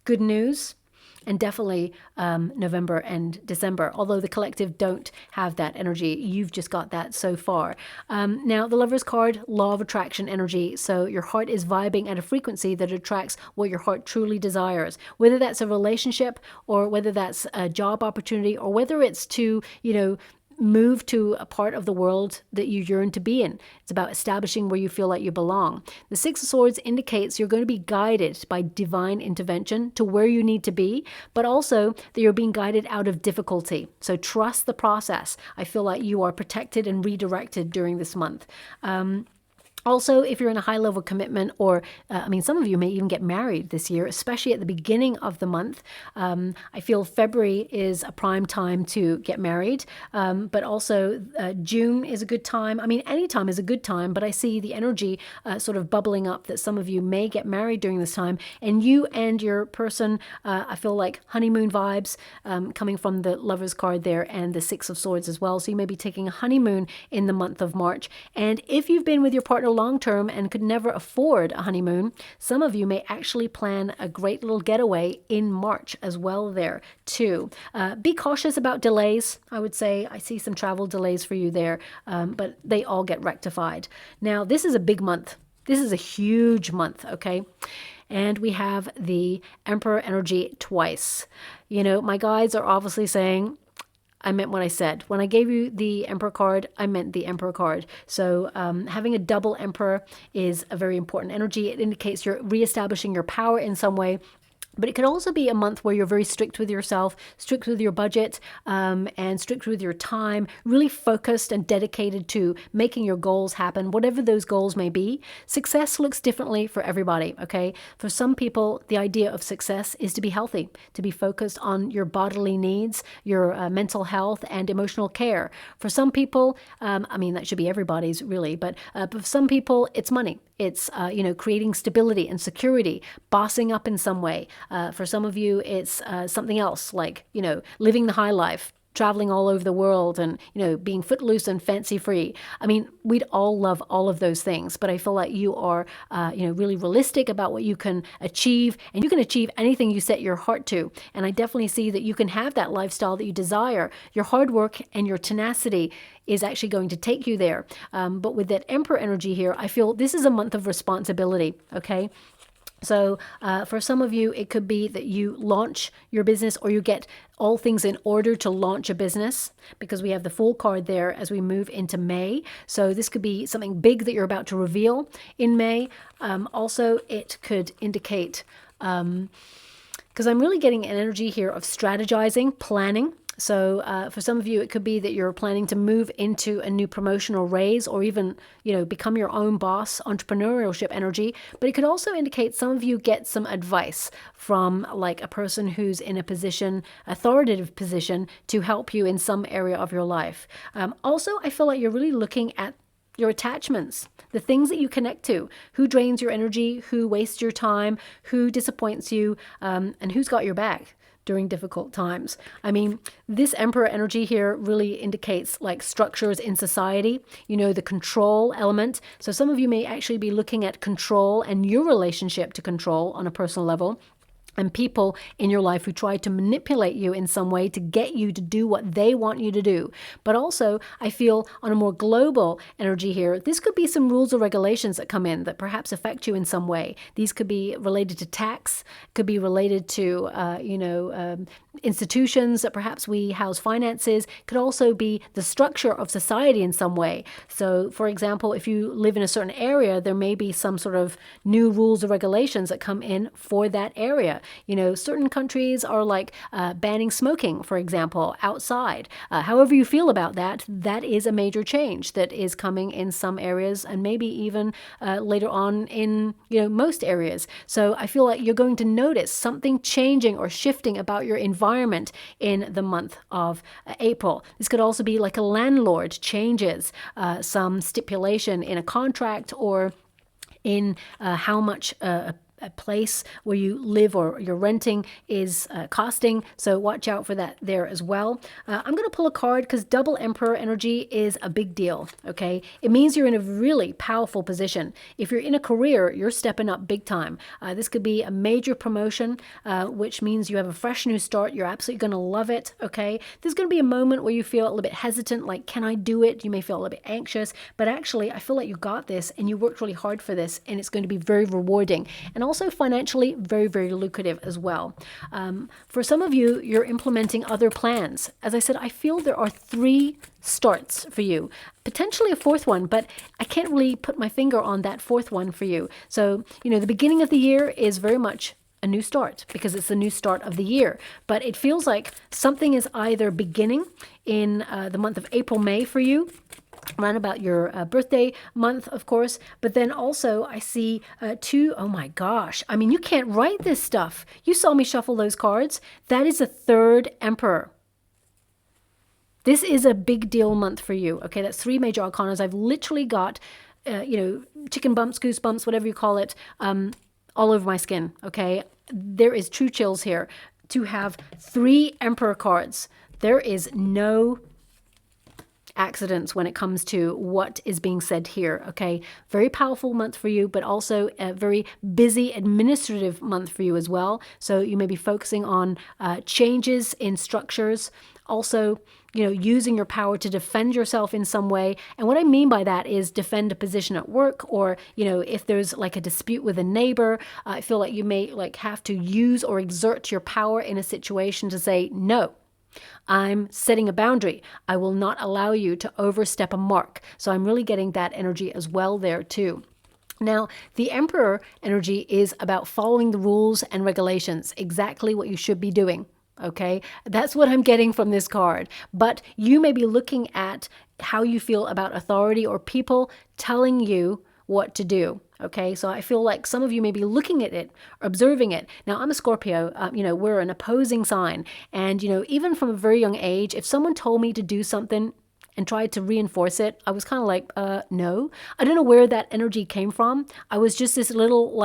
good news. And definitely November and December, although the collective don't have that energy. You've just got that so far. Now, the Lover's card, law of attraction energy. So your heart is vibing at a frequency that attracts what your heart truly desires, whether that's a relationship or whether that's a job opportunity or whether it's to, move to a part of the world that you yearn to be in. It's about establishing where you feel like you belong. The Six of Swords indicates you're going to be guided by divine intervention to where you need to be, but also that you're being guided out of difficulty. So trust the process. I feel like you are protected and redirected during this month. Also, if you're in a high-level commitment, or some of you may even get married this year, especially at the beginning of the month. I feel February is a prime time to get married, but also June is a good time. Any time is a good time, but I see the energy sort of bubbling up that some of you may get married during this time, and you and your person, I feel like honeymoon vibes coming from the Lover's card there and the Six of Swords as well. So you may be taking a honeymoon in the month of March, and if you've been with your partner long term and could never afford a honeymoon, some of you may actually plan a great little getaway in March as well there too. Be cautious about delays. I would say I see some travel delays for you there, but they all get rectified. Now, this is a big month. This is a huge month, okay? And we have the Emperor energy twice. My guides are obviously saying, I meant what I said. When I gave you the Emperor card, I meant the Emperor card. So having a double Emperor is a very important energy. It indicates you're reestablishing your power in some way. But it could also be a month where you're very strict with yourself, strict with your budget, and strict with your time, really focused and dedicated to making your goals happen, whatever those goals may be. Success looks differently for everybody, okay? For some people, the idea of success is to be healthy, to be focused on your bodily needs, your mental health, and emotional care. For some people, that should be everybody's really, but for some people, it's money. It's, creating stability and security, bossing up in some way. For some of you, it's something else like, living the high life, traveling all over the world and, being footloose and fancy free. We'd all love all of those things, but I feel like you are, really realistic about what you can achieve, and you can achieve anything you set your heart to. And I definitely see that you can have that lifestyle that you desire. Your hard work and your tenacity is actually going to take you there. But with that Emperor energy here, I feel this is a month of responsibility, okay? So for some of you, it could be that you launch your business or you get all things in order to launch a business, because we have the Fool card there as we move into May. So this could be something big that you're about to reveal in May. Also, it could indicate, because I'm really getting an energy here of strategizing, planning. So for some of you, it could be that you're planning to move into a new promotional raise or even, become your own boss, entrepreneurship energy. But it could also indicate some of you get some advice from like a person who's in a position, authoritative position, to help you in some area of your life. Also, I feel like you're really looking at your attachments, the things that you connect to, who drains your energy, who wastes your time, who disappoints you, and who's got your back during difficult times. This Emperor energy here really indicates like structures in society, the control element. So some of you may actually be looking at control and your relationship to control on a personal level, and people in your life who try to manipulate you in some way to get you to do what they want you to do. But also, I feel on a more global energy here, this could be some rules or regulations that come in that perhaps affect you in some way. These could be related to tax, could be related to, institutions that perhaps we house finances, could also be the structure of society in some way. So, for example, if you live in a certain area, there may be some sort of new rules or regulations that come in for that area. Certain countries are like banning smoking, for example, outside. However you feel about that, that is a major change that is coming in some areas and maybe even later on in, most areas. So I feel like you're going to notice something changing or shifting about your environment in the month of April. This could also be like a landlord changes some stipulation in a contract or in how much place where you live or you're renting is costing. So watch out for that there as well. I'm going to pull a card because double Emperor energy is a big deal, okay? It means you're in a really powerful position. If you're in a career, you're stepping up big time. This could be a major promotion, which means you have a fresh new start. You're absolutely going to love it, okay? There's going to be a moment where you feel a little bit hesitant, like, can I do it? You may feel a little bit anxious, but actually, I feel like you got this and you worked really hard for this, and it's going to be very rewarding and also financially very, very lucrative as well. For some of you, you're implementing other plans. As I said, I feel there are 3 starts for you, potentially a 4th one, but I can't really put my finger on that 4th one for you. So, the beginning of the year is very much a new start because it's the new start of the year. But it feels like something is either beginning in the month of April, May for you, around about your birthday month, of course. But then also I see 2, oh my gosh, I mean, you can't write this stuff. You saw me shuffle those cards. That is a 3rd Emperor. This is a big deal month for you. Okay, that's 3 major arcanas. I've literally got, chicken bumps, goosebumps, whatever you call it, all over my skin. Okay, there is true chills here. To have 3 Emperor cards, there is no accidents when it comes to what is being said here. Okay, very powerful month for you, but also a very busy administrative month for you as well. So you may be focusing on changes in structures, also using your power to defend yourself in some way. And what I mean by that is defend a position at work, or if there's like a dispute with a neighbor, I feel like you may have to use or exert your power in a situation to say no. I'm setting a boundary. I will not allow you to overstep a mark. So I'm really getting that energy as well there too. Now, the Emperor energy is about following the rules and regulations, exactly what you should be doing. Okay, that's what I'm getting from this card. But you may be looking at how you feel about authority or people telling you what to do. Okay, so I feel like some of you may be looking at it, observing it. Now, I'm a Scorpio, we're an opposing sign. And, even from a very young age, if someone told me to do something and tried to reinforce it, I was kind of like, no. I don't know where that energy came from. I was just this little,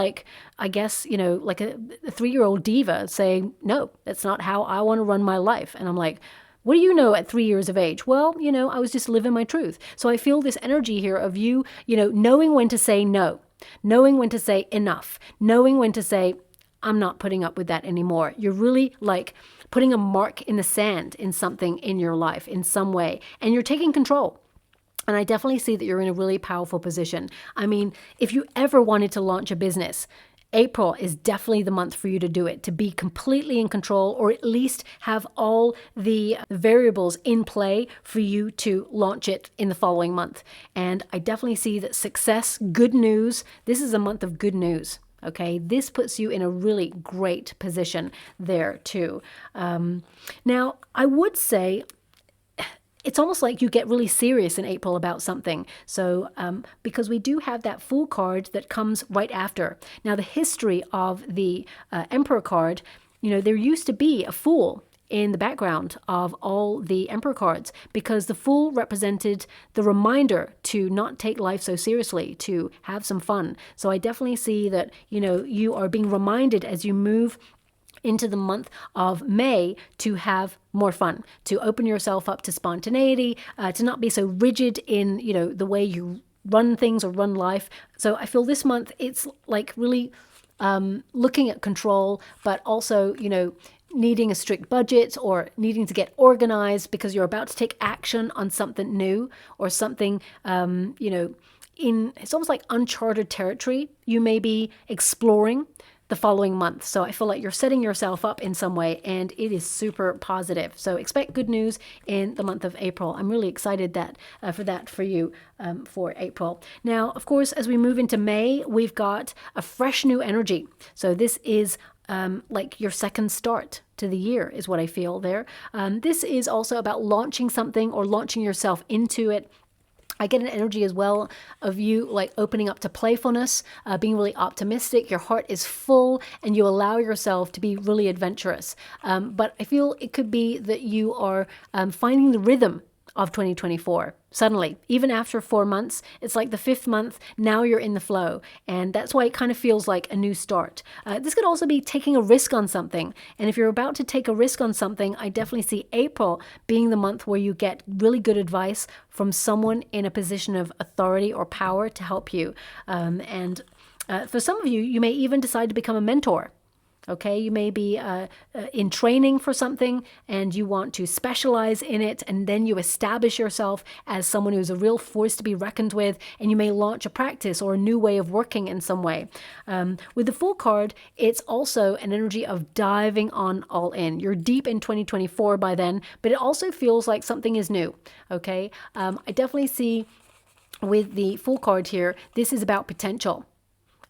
I guess, like a 3-year-old diva saying, no, that's not how I want to run my life. And I'm like, what do you know at 3 years of age? Well, I was just living my truth. So I feel this energy here of you, knowing when to say no, knowing when to say enough, knowing when to say, I'm not putting up with that anymore. You're really putting a mark in the sand in something in your life in some way, and you're taking control. And I definitely see that you're in a really powerful position. I mean, if you ever wanted to launch a business, April is definitely the month for you to do it, to be completely in control, or at least have all the variables in play for you to launch it in the following month. And I definitely see that success, good news, this is a month of good news. Okay, this puts you in a really great position there too. Now, I would say it's almost like you get really serious in April about something. So because we do have that Fool card that comes right after. Now, the history of the Emperor card, there used to be a Fool in the background of all the Emperor cards, because the Fool represented the reminder to not take life so seriously, to have some fun. So I definitely see that, you are being reminded as you move into the month of May to have more fun, to open yourself up to spontaneity, to not be so rigid in, the way you run things or run life. So I feel this month it's like really looking at control, but also, needing a strict budget or needing to get organized because you're about to take action on something new or something, it's almost like uncharted territory you may be exploring the following month. So I feel like you're setting yourself up in some way, and it is super positive. So expect good news in the month of April. I'm really excited for you for April. Now, of course, as we move into May, we've got a fresh new energy. So this is like your second start to the year is what I feel there. This is also about launching something or launching yourself into it. I get an energy as well of you opening up to playfulness, being really optimistic. Your heart is full and you allow yourself to be really adventurous. But I feel it could be that you are finding the rhythm of 2024. Suddenly, even after 4 months, it's like the 5th month, now you're in the flow. And that's why it kind of feels like a new start. This could also be taking a risk on something. And if you're about to take a risk on something, I definitely see April being the month where you get really good advice from someone in a position of authority or power to help you. For some of you, you may even decide to become a mentor. Okay, you may be in training for something and you want to specialize in it, and then you establish yourself as someone who's a real force to be reckoned with, and you may launch a practice or a new way of working in some way. With the Fool card, it's also an energy of diving on all in. You're deep in 2024 by then, but it also feels like something is new. Okay, I definitely see with the Fool card here, this is about potential.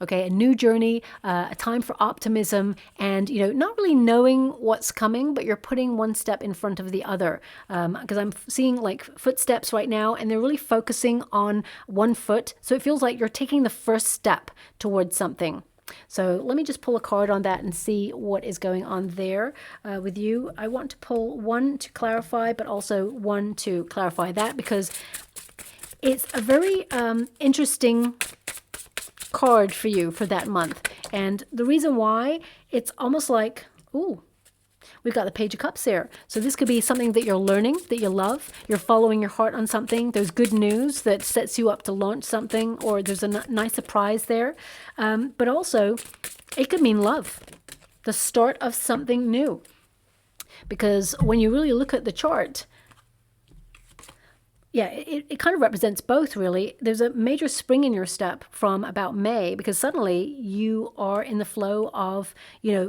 Okay, a new journey, a time for optimism, and, not really knowing what's coming, but you're putting one step in front of the other. Because I'm seeing like footsteps right now, and they're really focusing on one foot. So it feels like you're taking the first step towards something. So let me just pull a card on that and see what is going on there with you. I want to pull one to clarify, but also one to clarify that, because it's a very interesting card for you for that month. And the reason why, it's almost like, ooh, we've got the Page of Cups here. So this could be something that you're learning, that you love. You're following your heart on something. There's good news that sets you up to launch something, or there's a nice surprise there. But also, it could mean love, the start of something new. Because when you really look at the chart, yeah, it kind of represents both, really. There's a major spring in your step from about May, because suddenly you are in the flow of,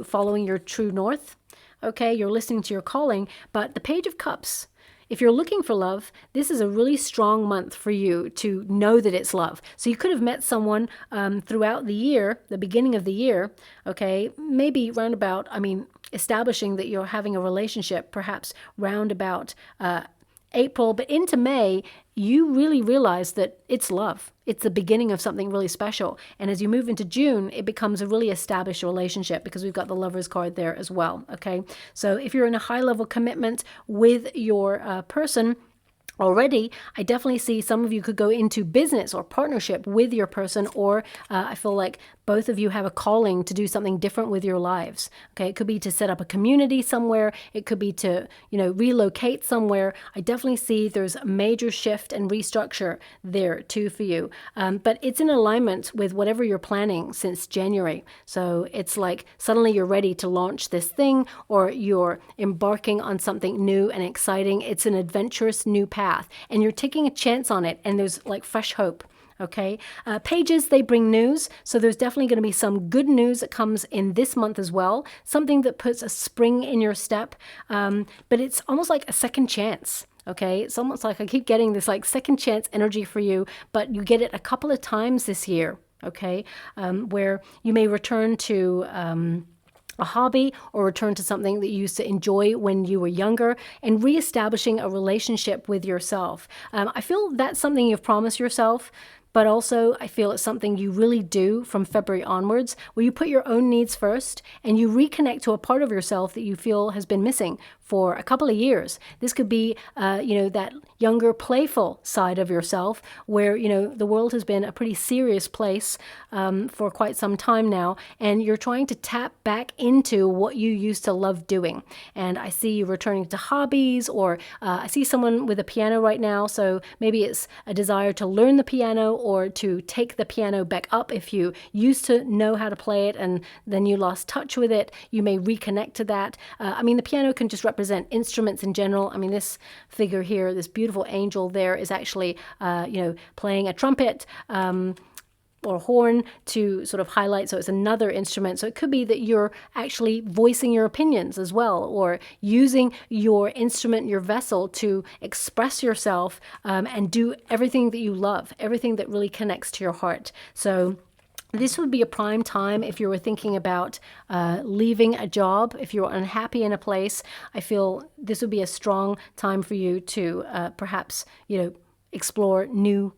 following your true north. Okay, you're listening to your calling. But the Page of Cups, if you're looking for love, this is a really strong month for you to know that it's love. So you could have met someone throughout the year, the beginning of the year, okay, maybe roundabout, establishing that you're having a relationship, perhaps roundabout April, but into May, you really realize that it's love. It's the beginning of something really special. And as you move into June, it becomes a really established relationship, because we've got the Lover's card there as well. Okay, so if you're in a high-level commitment with your person already, I definitely see some of you could go into business or partnership with your person, or I feel like both of you have a calling to do something different with your lives. Okay, it could be to set up a community somewhere. It could be to, relocate somewhere. I definitely see there's a major shift and restructure there too for you. But it's in alignment with whatever you're planning since January. So it's like suddenly you're ready to launch this thing, or you're embarking on something new and exciting. It's an adventurous new path, and you're taking a chance on it, and there's like fresh hope. Okay, pages, they bring news. So there's definitely going to be some good news that comes in this month as well. Something that puts a spring in your step. But it's almost like a second chance. Okay, it's almost like I keep getting this like second chance energy for you, but you get it a couple of times this year. Okay, where you may return to a hobby, or return to something that you used to enjoy when you were younger, and reestablishing a relationship with yourself. I feel that's something you've promised yourself, but also I feel it's something you really do from February onwards, where you put your own needs first and you reconnect to a part of yourself that you feel has been missing for a couple of years. This could be, that younger, playful side of yourself where, the world has been a pretty serious place for quite some time now, and you're trying to tap back into what you used to love doing. And I see you returning to hobbies, or I see someone with a piano right now, so maybe it's a desire to learn the piano, or to take the piano back up. If you used to know how to play it and then you lost touch with it, you may reconnect to that. The piano can just represent instruments in general. This figure here, this beautiful angel there, is actually, playing a trumpet, or horn to sort of highlight. So it's another instrument. So it could be that you're actually voicing your opinions as well, or using your instrument, your vessel, to express yourself and do everything that you love, everything that really connects to your heart. So this would be a prime time if you were thinking about leaving a job, if you're unhappy in a place. I feel this would be a strong time for you to perhaps, explore new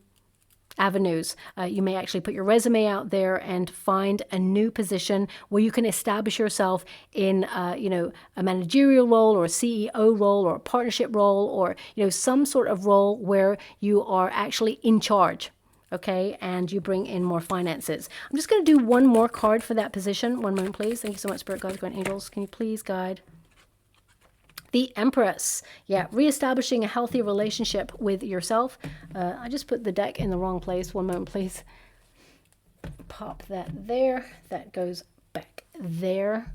avenues. You may actually put your resume out there and find a new position where you can establish yourself in, a managerial role or a CEO role or a partnership role or, some sort of role where you are actually in charge. Okay, and you bring in more finances. I'm just going to do one more card for that position. One moment, please. Thank you so much, Spirit Guides, Guardian Angels. Can you please guide? The Empress. Yeah, reestablishing a healthy relationship with yourself. I just put the deck in the wrong place. One moment, please. Pop that there. That goes back there.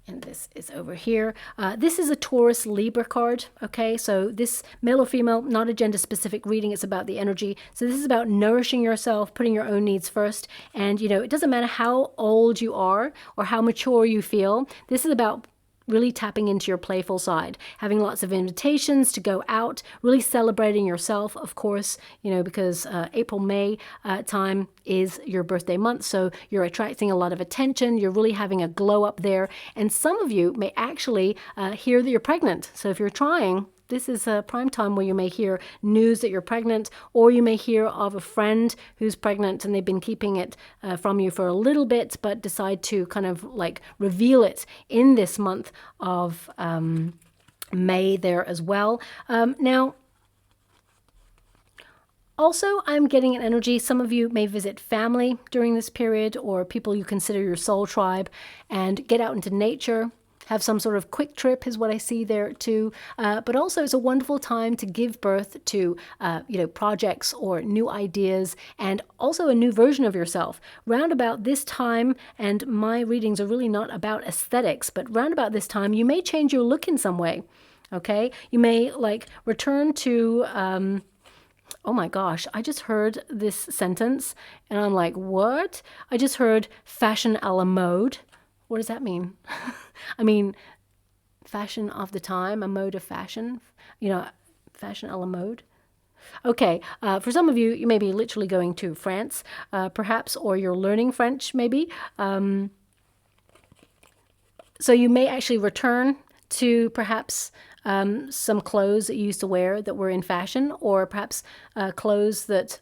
And this is over here. This is a Taurus Libra card, okay? So this, male or female, not a gender-specific reading. It's about the energy. So this is about nourishing yourself, putting your own needs first. And, it doesn't matter how old you are or how mature you feel. This is about really tapping into your playful side, having lots of invitations to go out, really celebrating yourself, of course, because April, May time is your birthday month. So you're attracting a lot of attention. You're really having a glow up there. And some of you may actually hear that you're pregnant. So if you're trying, this is a prime time where you may hear news that you're pregnant, or you may hear of a friend who's pregnant and they've been keeping it from you for a little bit, but decide to kind of like reveal it in this month of May there as well. Now, also, I'm getting an energy. Some of you may visit family during this period, or people you consider your soul tribe, and get out into nature. Have some sort of quick trip is what I see there too. But also it's a wonderful time to give birth to, projects or new ideas, and also a new version of yourself. Round about this time, and my readings are really not about aesthetics, but round about this time, you may change your look in some way. Okay. You may return to, oh my gosh, I just heard this sentence and I'm like, what? I just heard fashion a la mode. What does that mean? I mean, fashion of the time, a mode of fashion, fashion a la mode. Okay, for some of you, you may be literally going to France, perhaps, or you're learning French, maybe. So you may actually return to perhaps some clothes that you used to wear that were in fashion, or perhaps clothes that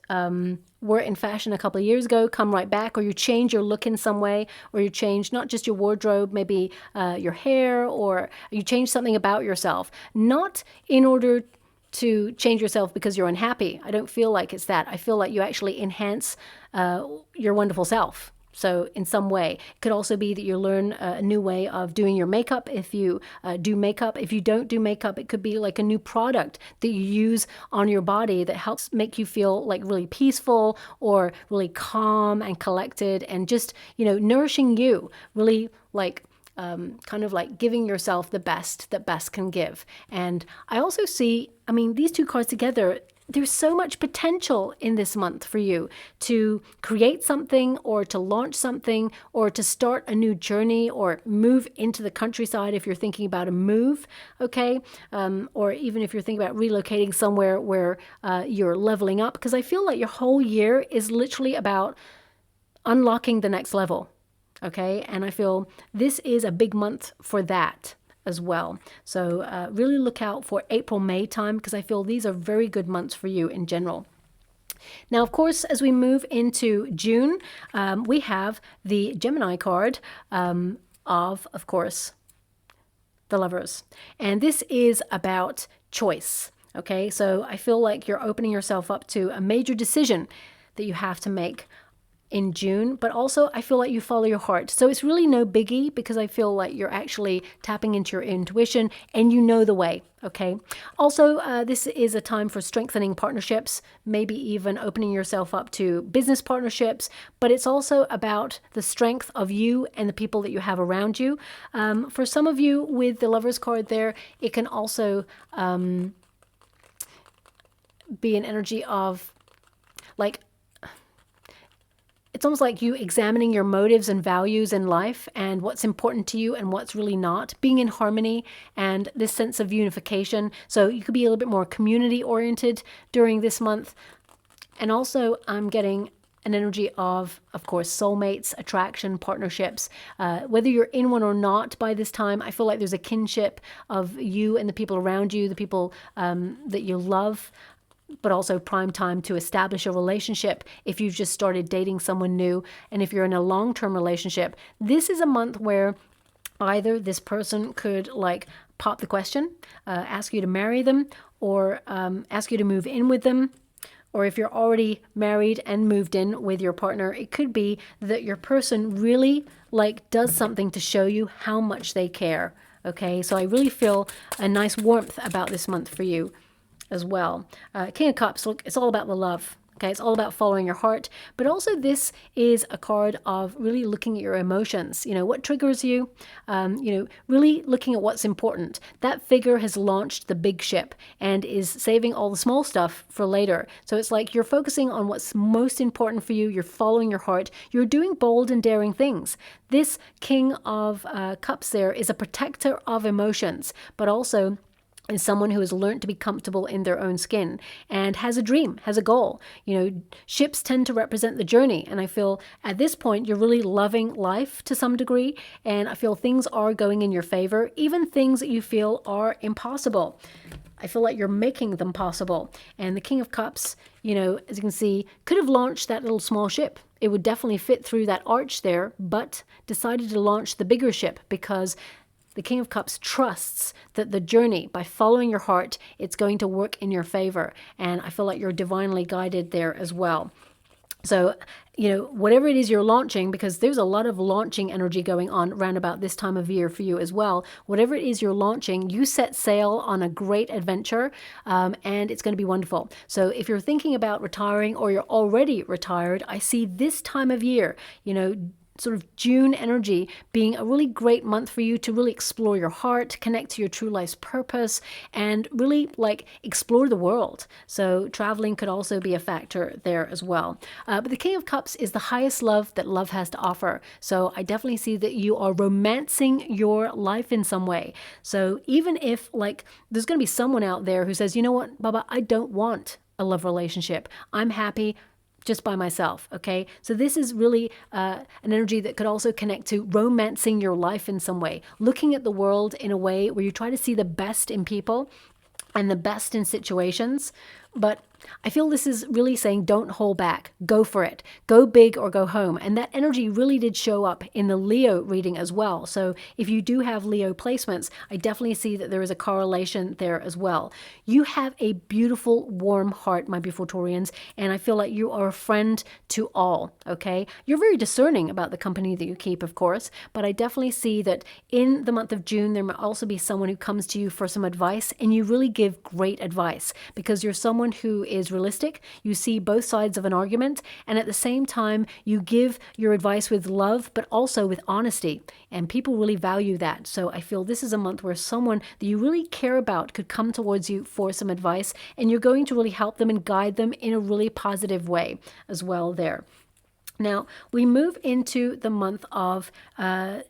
were in fashion a couple of years ago, come right back, or you change your look in some way, or you change not just your wardrobe, maybe your hair, or you change something about yourself, not in order to change yourself because you're unhappy. I don't feel like it's that. I feel like you actually enhance your wonderful self. So in some way, it could also be that you learn a new way of doing your makeup. If you do makeup, if you don't do makeup, it could be like a new product that you use on your body that helps make you feel like really peaceful or really calm and collected, and just, nourishing you, really kind of like giving yourself the best that best can give. And I also see, these two cards together, there's so much potential in this month for you to create something, or to launch something, or to start a new journey, or move into the countryside if you're thinking about a move, okay? Or even if you're thinking about relocating somewhere where you're leveling up, because I feel like your whole year is literally about unlocking the next level, okay? And I feel this is a big month for that as well. So really look out for April, May time, because I feel these are very good months for you in general. Now, of course, as we move into June, we have the Gemini card of course, the Lovers. And this is about choice, okay? So I feel like you're opening yourself up to a major decision that you have to make in June, but also I feel like you follow your heart. So it's really no biggie, because I feel like you're actually tapping into your intuition and you know the way, okay? Also, this is a time for strengthening partnerships, maybe even opening yourself up to business partnerships, but it's also about the strength of you and the people that you have around you. For some of you with the Lovers card there, it can also be an energy of it's almost like you examining your motives and values in life, and what's important to you and what's really not, being in harmony, and this sense of unification. So you could be a little bit more community oriented during this month. And also I'm getting an energy of course, soulmates, attraction, partnerships. Whether you're in one or not by this time, I feel like there's a kinship of you and the people around you, the people that you love. but also prime time to establish a relationship if you've just started dating someone new. And if you're in a long-term relationship, this is a month where either this person could like pop the question, ask you to marry them, or ask you to move in with them. Or if you're already married and moved in with your partner, it could be that your person really like does something to show you how much they care. Okay, so I really feel a nice warmth about this month for you as well. King of Cups, look, it's all about the love. Okay, it's all about following your heart, but also this is a card of really looking at your emotions. What triggers you, really looking at what's important. That figure has launched the big ship and is saving all the small stuff for later. So it's like you're focusing on what's most important for you. You're following your heart. You're doing bold and daring things. This King of Cups there is a protector of emotions, but also is someone who has learned to be comfortable in their own skin and has a dream, has a goal. Ships tend to represent the journey. And I feel at this point, you're really loving life to some degree. And I feel things are going in your favor, even things that you feel are impossible. I feel like you're making them possible. And the King of Cups, as you can see, could have launched that little small ship. It would definitely fit through that arch there, but decided to launch the bigger ship because the King of Cups trusts that the journey, by following your heart, it's going to work in your favor. And I feel like you're divinely guided there as well. So, whatever it is you're launching, because there's a lot of launching energy going on around about this time of year for you as well. Whatever it is you're launching, you set sail on a great adventure, and it's going to be wonderful. So if you're thinking about retiring or you're already retired, I see this time of year, sort of June energy being a really great month for you to really explore your heart, connect to your true life's purpose, and really like explore the world. So traveling could also be a factor there as well. But the King of Cups is the highest love that love has to offer. So I definitely see that you are romancing your life in some way. So even if like there's going to be someone out there who says, you know what, Baba, I don't want a love relationship. I'm happy just by myself, okay? So this is really an energy that could also connect to romancing your life in some way, looking at the world in a way where you try to see the best in people and the best in situations. But I feel this is really saying don't hold back. Go for it. Go big or go home. And that energy really did show up in the Leo reading as well. So if you do have Leo placements, I definitely see that there is a correlation there as well. You have a beautiful, warm heart, my beautiful Taurians, and I feel like you are a friend to all, okay? You're very discerning about the company that you keep, of course, but I definitely see that in the month of June, there might also be someone who comes to you for some advice, and you really give great advice because you're someone who is realistic. You see both sides of an argument, and at the same time, you give your advice with love, but also with honesty, and people really value that. So I feel this is a month where someone that you really care about could come towards you for some advice, and you're going to really help them and guide them in a really positive way as well there. Now, we move into the month of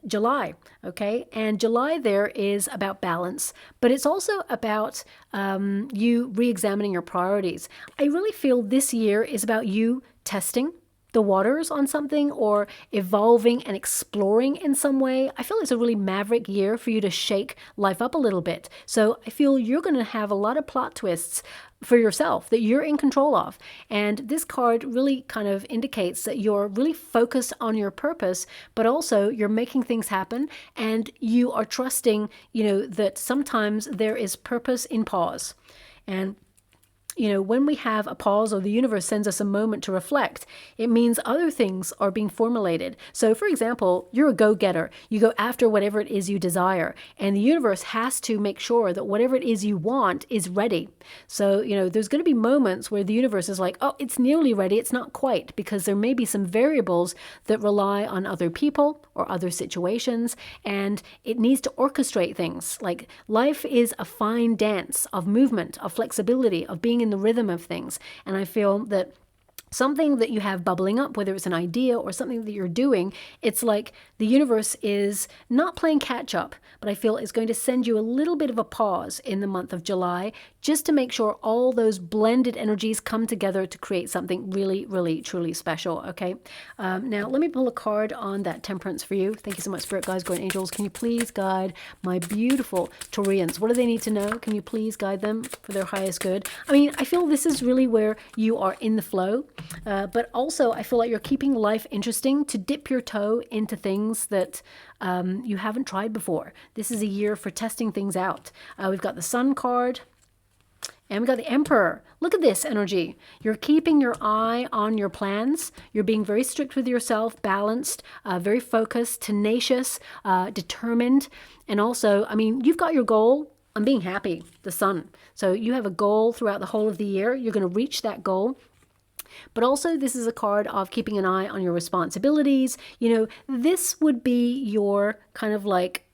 July, okay? And July there is about balance, but it's also about you re-examining your priorities. I really feel this year is about you testing the waters on something or evolving and exploring in some way. I feel it's a really maverick year for you to shake life up a little bit. So I feel you're going to have a lot of plot twists for yourself that you're in control of. And this card really kind of indicates that you're really focused on your purpose, but also you're making things happen and you are trusting, that sometimes there is purpose in pause. And when we have a pause or the universe sends us a moment to reflect, it means other things are being formulated. So for example, you're a go-getter. You go after whatever it is you desire. And the universe has to make sure that whatever it is you want is ready. So, there's going to be moments where the universe is like, oh, it's nearly ready. It's not quite, because there may be some variables that rely on other people or other situations. And it needs to orchestrate things. Like life is a fine dance of movement, of flexibility, of being in the rhythm of things. And I feel that something that you have bubbling up, whether it's an idea or something that you're doing. It's like the universe is not playing catch up, but I feel it's going to send you a little bit of a pause in the month of July, just to make sure all those blended energies come together to create something really, really, truly special. Okay. Now let me pull a card on that temperance for you. Thank you so much, Spirit Guides, Guardian Angels. Can you please guide my beautiful Taurians? What do they need to know? Can you please guide them for their highest good? I mean, I feel this is really where you are in the flow. But also, I feel like you're keeping life interesting to dip your toe into things that you haven't tried before. This is a year for testing things out. We've got the Sun card, and we've got the Emperor. Look at this energy. You're keeping your eye on your plans. You're being very strict with yourself, balanced, very focused, tenacious, determined. And also, I mean, you've got your goal. I'm being happy, the Sun. So you have a goal throughout the whole of the year. You're going to reach that goal. But also, this is a card of keeping an eye on your responsibilities. You know, this would be your kind of like,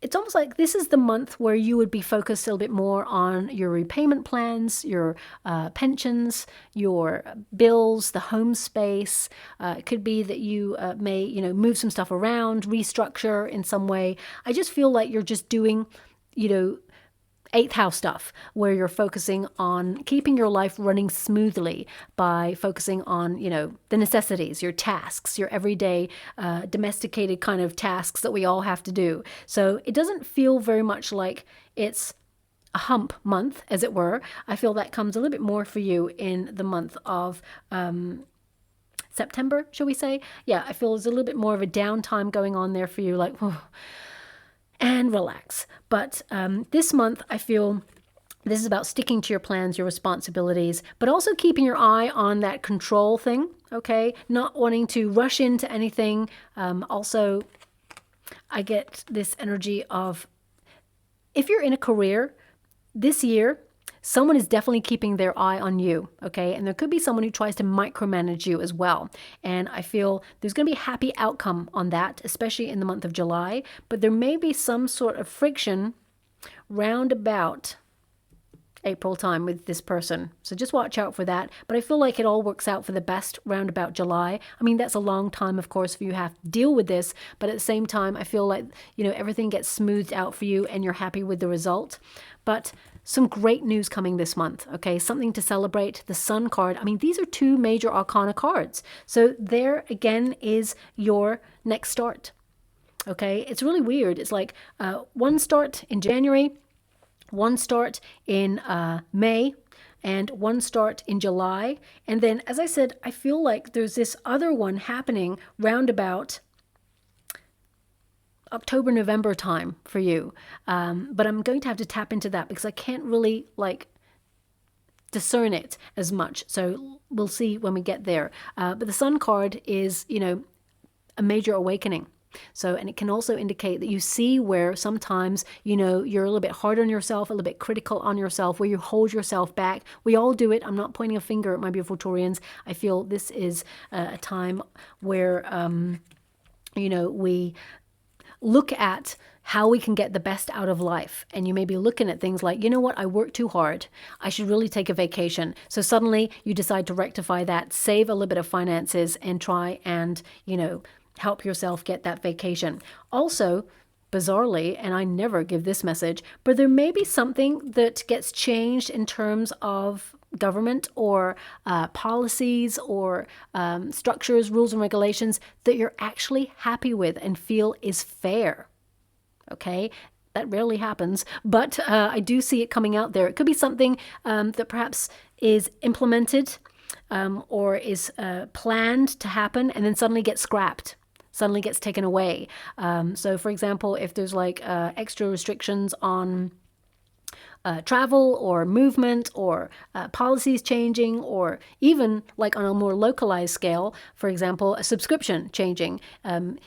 it's almost like this is the month where you would be focused a little bit more on your repayment plans, your pensions, your bills, the home space. It could be that you may, you know, move some stuff around, restructure in some way. I just feel like you're just doing, you know, eighth house stuff, where you're focusing on keeping your life running smoothly by focusing on, you know, the necessities, your tasks, your everyday domesticated kind of tasks that we all have to do. So it doesn't feel very much like it's a hump month, as it were. I feel that comes a little bit more for you in the month of September, shall we say? Yeah, I feel there's a little bit more of a downtime going on there for you, like, oh, and relax. But this month, I feel this is about sticking to your plans, your responsibilities, but also keeping your eye on that control thing, okay? Not wanting to rush into anything. Also, I get this energy of, if you're in a career this year, someone is definitely keeping their eye on you, okay? And there could be someone who tries to micromanage you as well. And I feel there's going to be a happy outcome on that, especially in the month of July. But there may be some sort of friction round about April time with this person. So just watch out for that. But I feel like it all works out for the best round about July. I mean, that's a long time, of course, for you have to deal with this. But at the same time, I feel like, you know, everything gets smoothed out for you and you're happy with the result. But some great news coming this month, okay? Something to celebrate. The Sun card. I mean, these are two major arcana cards. So there again is your next start, okay? It's really weird. It's like one start in January, one start in May, and one start in July. And then, as I said, I feel like there's this other one happening roundabout October, November time for you. But I'm going to have to tap into that because I can't really like discern it as much. So we'll see when we get there. But the Sun card is, you know, a major awakening. So, and it can also indicate that you see where sometimes, you know, you're a little bit hard on yourself, a little bit critical on yourself, where you hold yourself back. We all do it. I'm not pointing a finger at my beautiful Taurians. I feel this is a time where, you know, we look at how we can get the best out of life. And you may be looking at things like, you know what, I worked too hard. I should really take a vacation. So suddenly you decide to rectify that, save a little bit of finances and try and, you know, help yourself get that vacation. Also, bizarrely, and I never give this message, but there may be something that gets changed in terms of government or policies or structures, rules and regulations that you're actually happy with and feel is fair. Okay, that rarely happens, but I do see it coming out there. It could be something that perhaps is implemented or is planned to happen and then suddenly gets scrapped. Suddenly gets taken away. So for example, if there's like extra restrictions on travel or movement or policies changing, or even like on a more localized scale, for example, a subscription changing.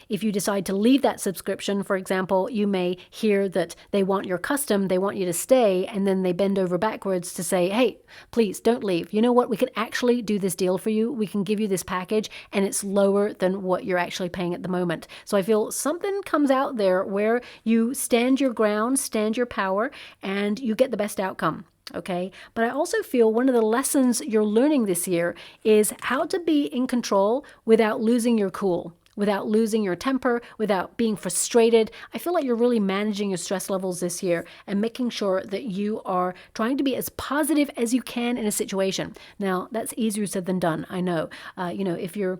If you decide to leave that subscription, for example, you may hear that they want your custom, they want you to stay, and then they bend over backwards to say, hey, please don't leave. You know what? We can actually do this deal for you. We can give you this package and it's lower than what you're actually paying at the moment. So I feel something comes out there where you stand your ground, stand your power, and you get the best outcome. Okay, but I also feel one of the lessons you're learning this year is how to be in control without losing your cool, without losing your temper, without being frustrated. I feel like you're really managing your stress levels this year and making sure that you are trying to be as positive as you can in a situation. Now, that's easier said than done, I know. If you're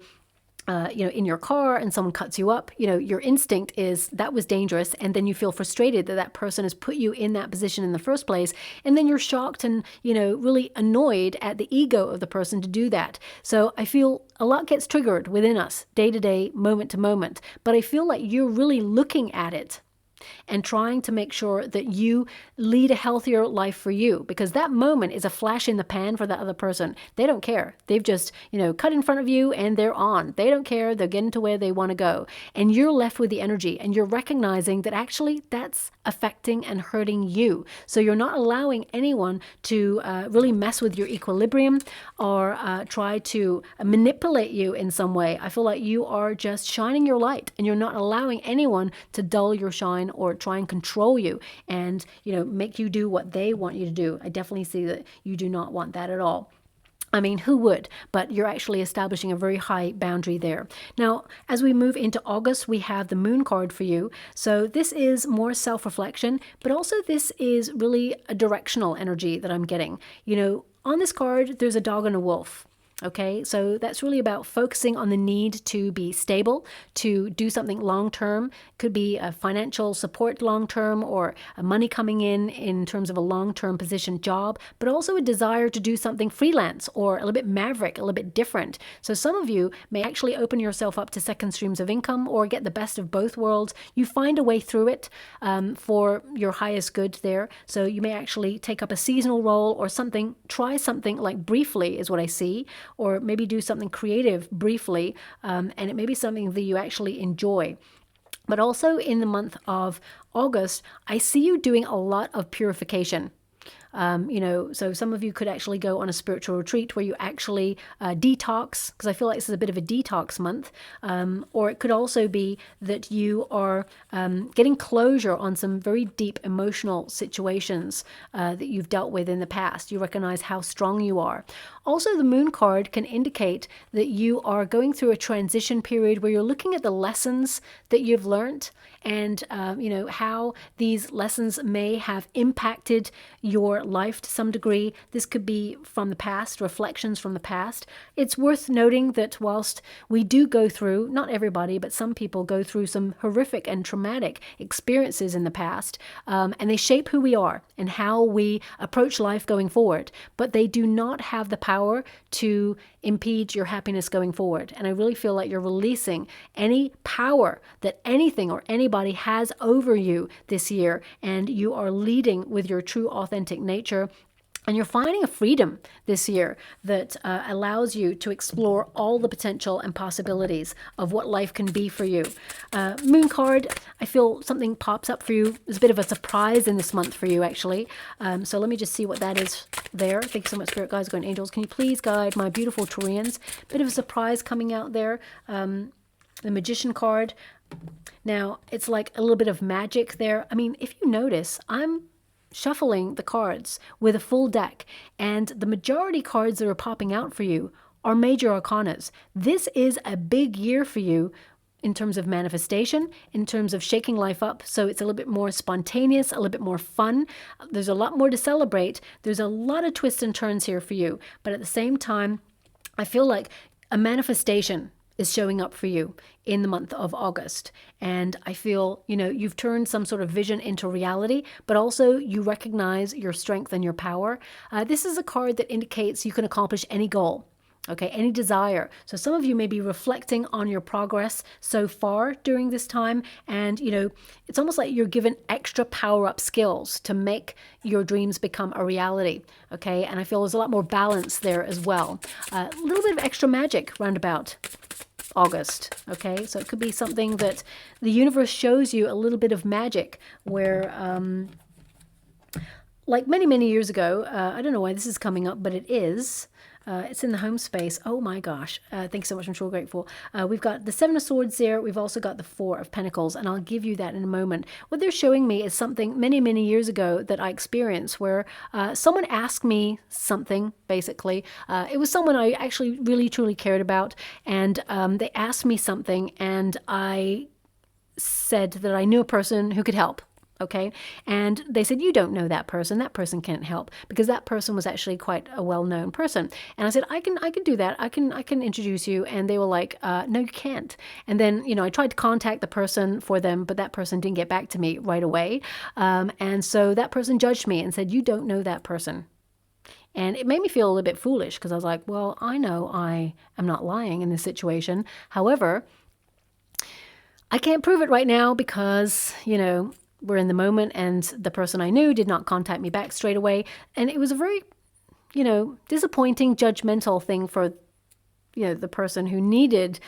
in your car and someone cuts you up, your instinct is that was dangerous. And then you feel frustrated that that person has put you in that position in the first place. And then you're shocked and, really annoyed at the ego of the person to do that. So I feel a lot gets triggered within us day to day, moment to moment. But I feel like you're really looking at it and trying to make sure that you lead a healthier life for you, because that moment is a flash in the pan for that other person. They don't care. They've just, cut in front of you and they're on. They don't care. They're getting to where they want to go. And you're left with the energy and you're recognizing that actually that's affecting and hurting you. So you're not allowing anyone to really mess with your equilibrium or try to manipulate you in some way. I feel like you are just shining your light and you're not allowing anyone to dull your shine or try and control you and, make you do what they want you to do. I definitely see that you do not want that at all. I mean, who would? But you're actually establishing a very high boundary there. Now, as we move into August, we have the Moon card for you. So this is more self-reflection, but also this is really a directional energy that I'm getting. On this card, there's a dog and a wolf. Okay, so that's really about focusing on the need to be stable, to do something long-term. Could be a financial support long-term or money coming in terms of a long-term position job, but also a desire to do something freelance or a little bit maverick, a little bit different. So some of you may actually open yourself up to second streams of income or get the best of both worlds. You find a way through it for your highest good there. So you may actually take up a seasonal role or something, try something like briefly is what I see, or maybe do something creative briefly, and it may be something that you actually enjoy. But also in the month of August, I see you doing a lot of purification. So some of you could actually go on a spiritual retreat where you actually detox, because I feel like this is a bit of a detox month. Or it could also be that you are getting closure on some very deep emotional situations that you've dealt with in the past. You recognize how strong you are. Also, the Moon card can indicate that you are going through a transition period where you're looking at the lessons that you've learned and, how these lessons may have impacted your life to some degree. This could be from the past, reflections from the past. It's worth noting that whilst we do go through, not everybody, but some people go through some horrific and traumatic experiences in the past, and they shape who we are and how we approach life going forward, but they do not have the power to impede your happiness going forward. And I really feel like you're releasing any power that anything or anybody has over you this year, and you are leading with your true authentic nature. And you're finding a freedom this year that allows you to explore all the potential and possibilities of what life can be for you. Moon card, I feel something pops up for you. There's a bit of a surprise in this month for you, actually. So let me just see what that is there. Thank you so much, Spirit Guides, Guardian Angels. Can you please guide my beautiful Taurians? Bit of a surprise coming out there. The Magician card. Now, it's like a little bit of magic there. I mean, if you notice, I'm shuffling the cards with a full deck, and the majority cards that are popping out for you are major arcanas. This is a big year for you in terms of manifestation, in terms of shaking life up, so it's a little bit more spontaneous, a little bit more fun. There's a lot more to celebrate. There's a lot of twists and turns here for you, but at the same time, I feel like a manifestation is showing up for you in the month of August. And I feel, you've turned some sort of vision into reality, but also you recognize your strength and your power. This is a card that indicates you can accomplish any goal. Okay, any desire. So some of you may be reflecting on your progress so far during this time, and it's almost like you're given extra power-up skills to make your dreams become a reality. Okay, and I feel there's a lot more balance there as well. A little bit of extra magic roundabout August. Okay, so it could be something that the universe shows you a little bit of magic where like many years ago, I don't know why this is coming up, but it is. It's in the home space. Oh my gosh. Thanks so much. I'm sure grateful. We've got the Seven of Swords there. We've also got the Four of Pentacles, and I'll give you that in a moment. What they're showing me is something many, many years ago that I experienced where someone asked me something, basically. It was someone I actually really, truly cared about, and they asked me something, and I said that I knew a person who could help. Okay. And they said, you don't know that person. That person can't help, because that person was actually quite a well-known person. And I said, I can do that. I can introduce you. And they were like, no, you can't. And then, I tried to contact the person for them, but that person didn't get back to me right away. And so that person judged me and said, you don't know that person. And it made me feel a little bit foolish, because I was like, well, I know I am not lying in this situation. However, I can't prove it right now because, we're in the moment, and the person I knew did not contact me back straight away. And it was a very, disappointing, judgmental thing for, the person who needed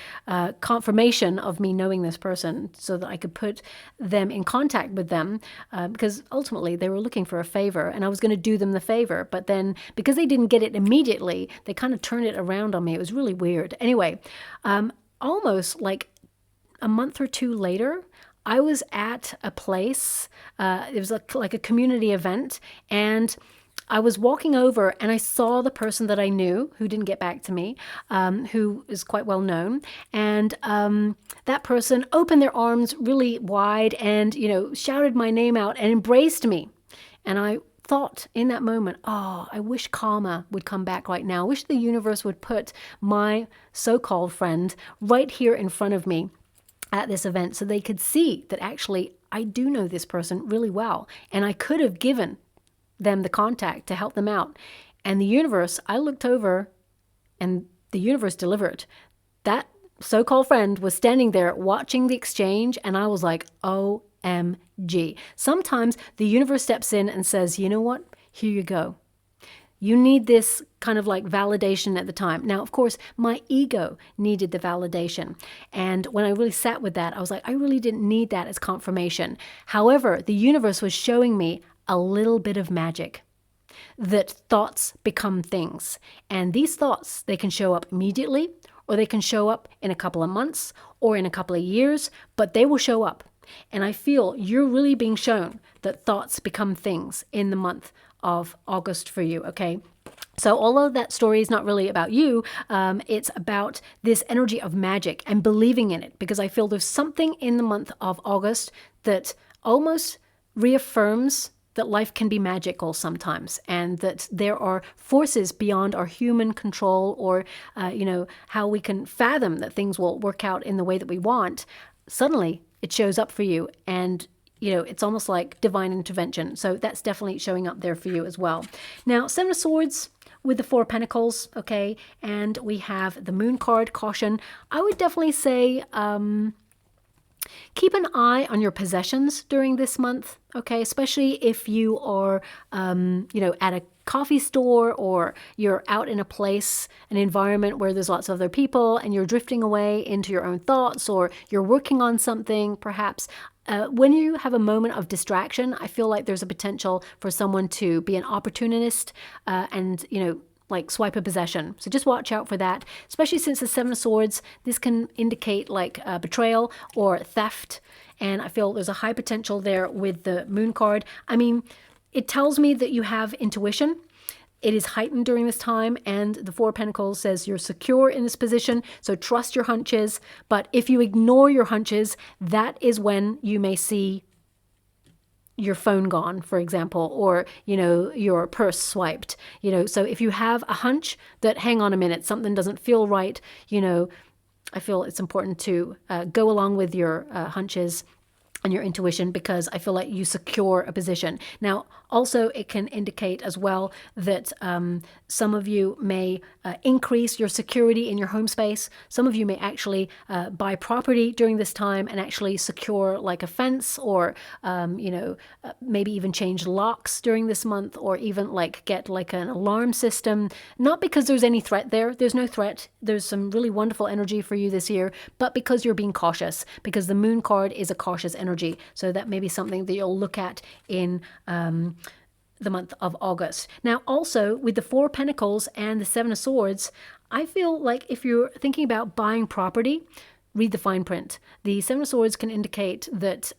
confirmation of me knowing this person so that I could put them in contact with them, because ultimately they were looking for a favor, and I was going to do them the favor. But then because they didn't get it immediately, they kind of turned it around on me. It was really weird. Anyway, almost like a month or two later, I was at a place, it was like a community event, and I was walking over and I saw the person that I knew who didn't get back to me, who is quite well known. And that person opened their arms really wide and, shouted my name out and embraced me. And I thought in that moment, oh, I wish karma would come back right now. I wish the universe would put my so-called friend right here in front of me at this event so they could see that actually I do know this person really well, and I could have given them the contact to help them out. And the universe, I looked over and the universe delivered. That so-called friend was standing there watching the exchange, and I was like, OMG. Sometimes the universe steps in and says, you know what? Here you go. You need this kind of like validation at the time. Now, of course, my ego needed the validation. And when I really sat with that, I was like, I really didn't need that as confirmation. However, the universe was showing me a little bit of magic, that thoughts become things. And these thoughts, they can show up immediately, or they can show up in a couple of months or in a couple of years, but they will show up. And I feel you're really being shown that thoughts become things in the month of August for you, okay? So although that story is not really about you, it's about this energy of magic and believing in it, because I feel there's something in the month of August that almost reaffirms that life can be magical sometimes, and that there are forces beyond our human control or, how we can fathom that things will work out in the way that we want. Suddenly, it shows up for you, and it's almost like divine intervention. So that's definitely showing up there for you as well. Now, Seven of Swords with the Four of Pentacles, okay? And we have the Moon card, caution. I would definitely say keep an eye on your possessions during this month, okay? Especially if you are, at a coffee store, or you're out in a place, an environment where there's lots of other people, and you're drifting away into your own thoughts, or you're working on something, perhaps. When you have a moment of distraction, I feel like there's a potential for someone to be an opportunist and, like swipe a possession. So just watch out for that, especially since the Seven of Swords, this can indicate like betrayal or theft. And I feel there's a high potential there with the Moon card. I mean, it tells me that you have intuition. It is heightened during this time, and the Four of Pentacles says you're secure in this position, so trust your hunches. But if you ignore your hunches, that is when you may see your phone gone, for example, or, your purse swiped. So if you have a hunch that, hang on a minute, something doesn't feel right, I feel it's important to go along with your hunches and your intuition, because I feel like you secure a position. Now, also, it can indicate as well that some of you may increase your security in your home space. Some of you may actually buy property during this time and actually secure like a fence, or, maybe even change locks during this month, or even like get like an alarm system. Not because there's any threat there. There's no threat. There's some really wonderful energy for you this year, but because you're being cautious, because the Moon card is a cautious energy. So that may be something that you'll look at in the month of August. Now, also with the Four of Pentacles and the Seven of Swords, I feel like if you're thinking about buying property, read the fine print. The Seven of Swords can indicate that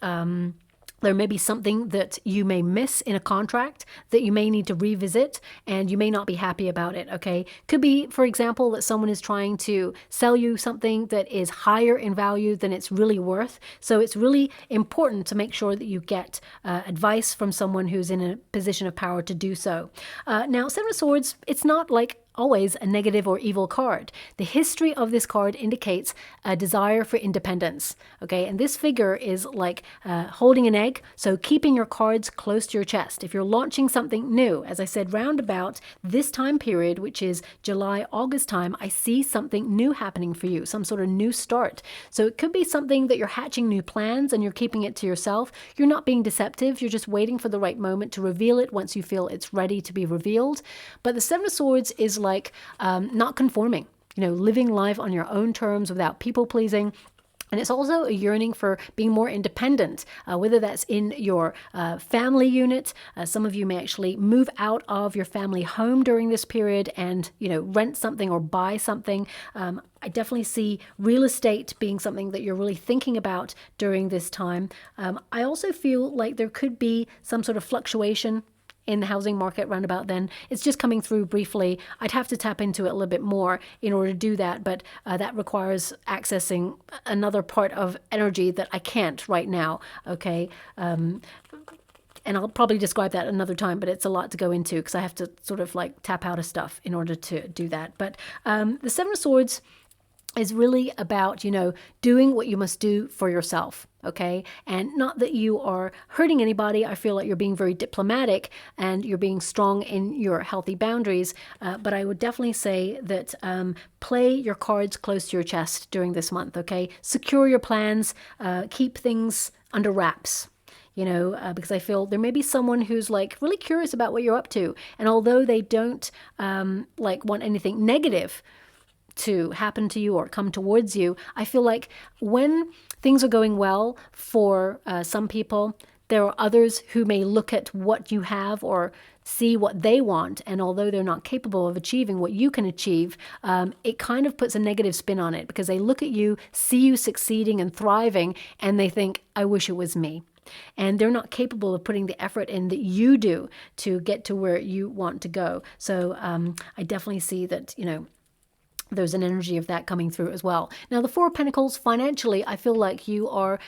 there may be something that you may miss in a contract that you may need to revisit, and you may not be happy about it, okay? Could be, for example, that someone is trying to sell you something that is higher in value than it's really worth. So it's really important to make sure that you get advice from someone who's in a position of power to do so. Now, Seven of Swords, it's not like always a negative or evil card. The history of this card indicates a desire for independence, okay? And this figure is like holding an egg, so keeping your cards close to your chest. If you're launching something new, as I said, round about this time period, which is July, August time, I see something new happening for you, some sort of new start. So it could be something that you're hatching new plans and you're keeping it to yourself. You're not being deceptive. You're just waiting for the right moment to reveal it once you feel it's ready to be revealed. But the Seven of Swords is like not conforming, living life on your own terms without people pleasing. And it's also a yearning for being more independent, whether that's in your family unit. Some of you may actually move out of your family home during this period and, rent something or buy something. I definitely see real estate being something that you're really thinking about during this time. I also feel like there could be some sort of fluctuation in the housing market round about then. It's just coming through briefly. I'd have to tap into it a little bit more in order to do that, but that requires accessing another part of energy that I can't right now, okay? And I'll probably describe that another time, but it's a lot to go into because I have to sort of like tap out of stuff in order to do that. But the Seven of Swords is really about, doing what you must do for yourself, okay? And not that you are hurting anybody. I feel like you're being very diplomatic and you're being strong in your healthy boundaries. But I would definitely say that play your cards close to your chest during this month, okay? Secure your plans, keep things under wraps. Because I feel there may be someone who's like really curious about what you're up to. And although they don't want anything negative to happen to you or come towards you, I feel like when things are going well for some people, there are others who may look at what you have or see what they want, and although they're not capable of achieving what you can achieve, it kind of puts a negative spin on it because they look at you, see you succeeding and thriving, and they think, I wish it was me. And they're not capable of putting the effort in that you do to get to where you want to go. So I definitely see that, there's an energy of that coming through as well. Now, the Four of Pentacles, financially, I feel like you are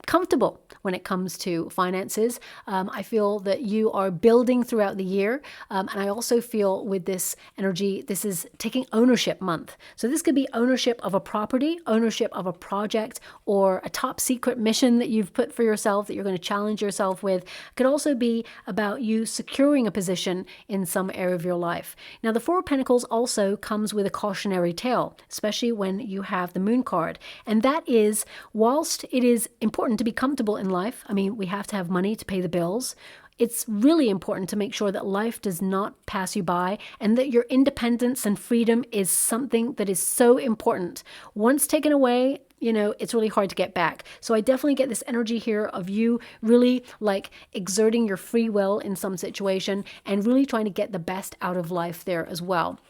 comfortable when it comes to finances. I feel that you are building throughout the year. And I also feel with this energy, this is taking ownership month. So this could be ownership of a property, ownership of a project, or a top secret mission that you've put for yourself that you're going to challenge yourself with. It could also be about you securing a position in some area of your life. Now, the Four of Pentacles also comes with a cautionary tale, especially when you have the Moon card. And that is, whilst it is important to be comfortable in life, I mean, we have to have money to pay the bills, it's really important to make sure that life does not pass you by and that your independence and freedom is something that is so important. Once taken away, it's really hard to get back. So I definitely get this energy here of you really like exerting your free will in some situation and really trying to get the best out of life there as well.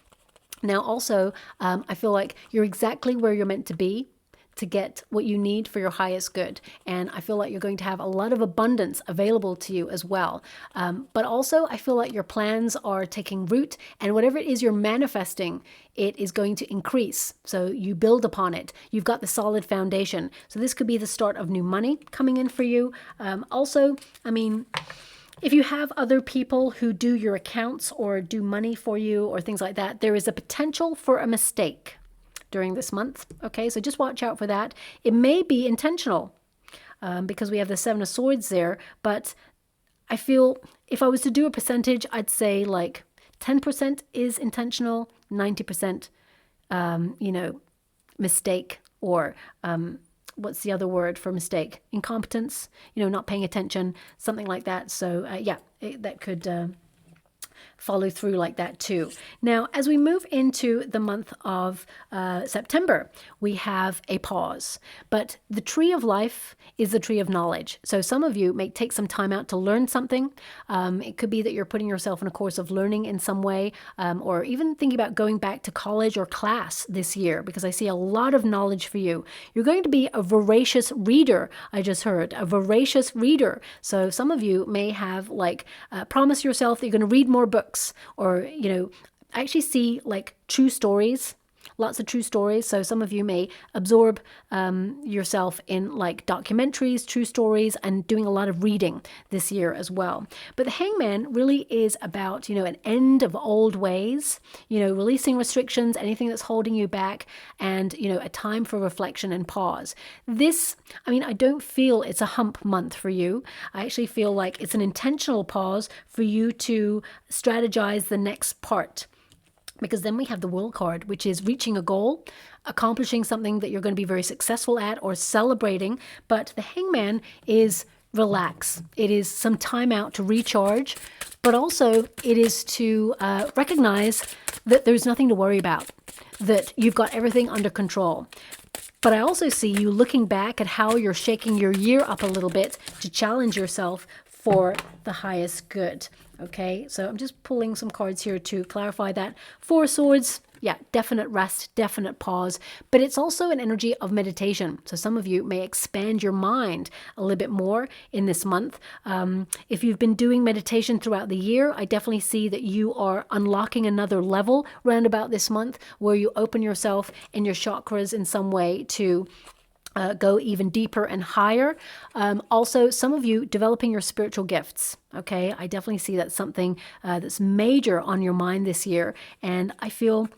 Now, also, I feel like you're exactly where you're meant to be to get what you need for your highest good. And I feel like you're going to have a lot of abundance available to you as well. But also, I feel like your plans are taking root, and whatever it is you're manifesting, it is going to increase. So you build upon it. You've got the solid foundation. So this could be the start of new money coming in for you. Also, I mean, if you have other people who do your accounts or do money for you or things like that, there is a potential for a mistake during this month. Okay, so just watch out for that. It may be intentional because we have the Seven of Swords there, but I feel if I was to do a percentage, I'd say like 10% is intentional, 90%, mistake or what's the other word for mistake? Incompetence, not paying attention, something like that. So that could follow through like that too. Now, as we move into the month of September, we have a pause. But the tree of life is the tree of knowledge. So some of you may take some time out to learn something. It could be that you're putting yourself in a course of learning in some way, or even thinking about going back to college or class this year, because I see a lot of knowledge for you. You're going to be a voracious reader, I just heard, a voracious reader. So some of you may have promise yourself that you're going to read more books, or, I actually see true stories. Lots of true stories. So some of you may absorb yourself in documentaries, true stories, and doing a lot of reading this year as well. But the Hangman really is about, an end of old ways, releasing restrictions, anything that's holding you back, and, a time for reflection and pause. This, I don't feel it's a hump month for you. I actually feel like it's an intentional pause for you to strategize the next part. Because then we have the World card, which is reaching a goal, accomplishing something that you're going to be very successful at, or celebrating. But the Hangman is relax. It is some time out to recharge, but also it is to recognize that there's nothing to worry about, that you've got everything under control. But I also see you looking back at how you're shaking your year up a little bit to challenge yourself for the highest good. Okay, so I'm just pulling some cards here to clarify that. Four of Swords, yeah, definite rest, definite pause, but it's also an energy of meditation. So some of you may expand your mind a little bit more in this month. If you've been doing meditation throughout the year, I definitely see that you are unlocking another level round about this month, where you open yourself and your chakras in some way to go even deeper and higher. Also, some of you developing your spiritual gifts. Okay, I definitely see that's something that's major on your mind this year. And I feel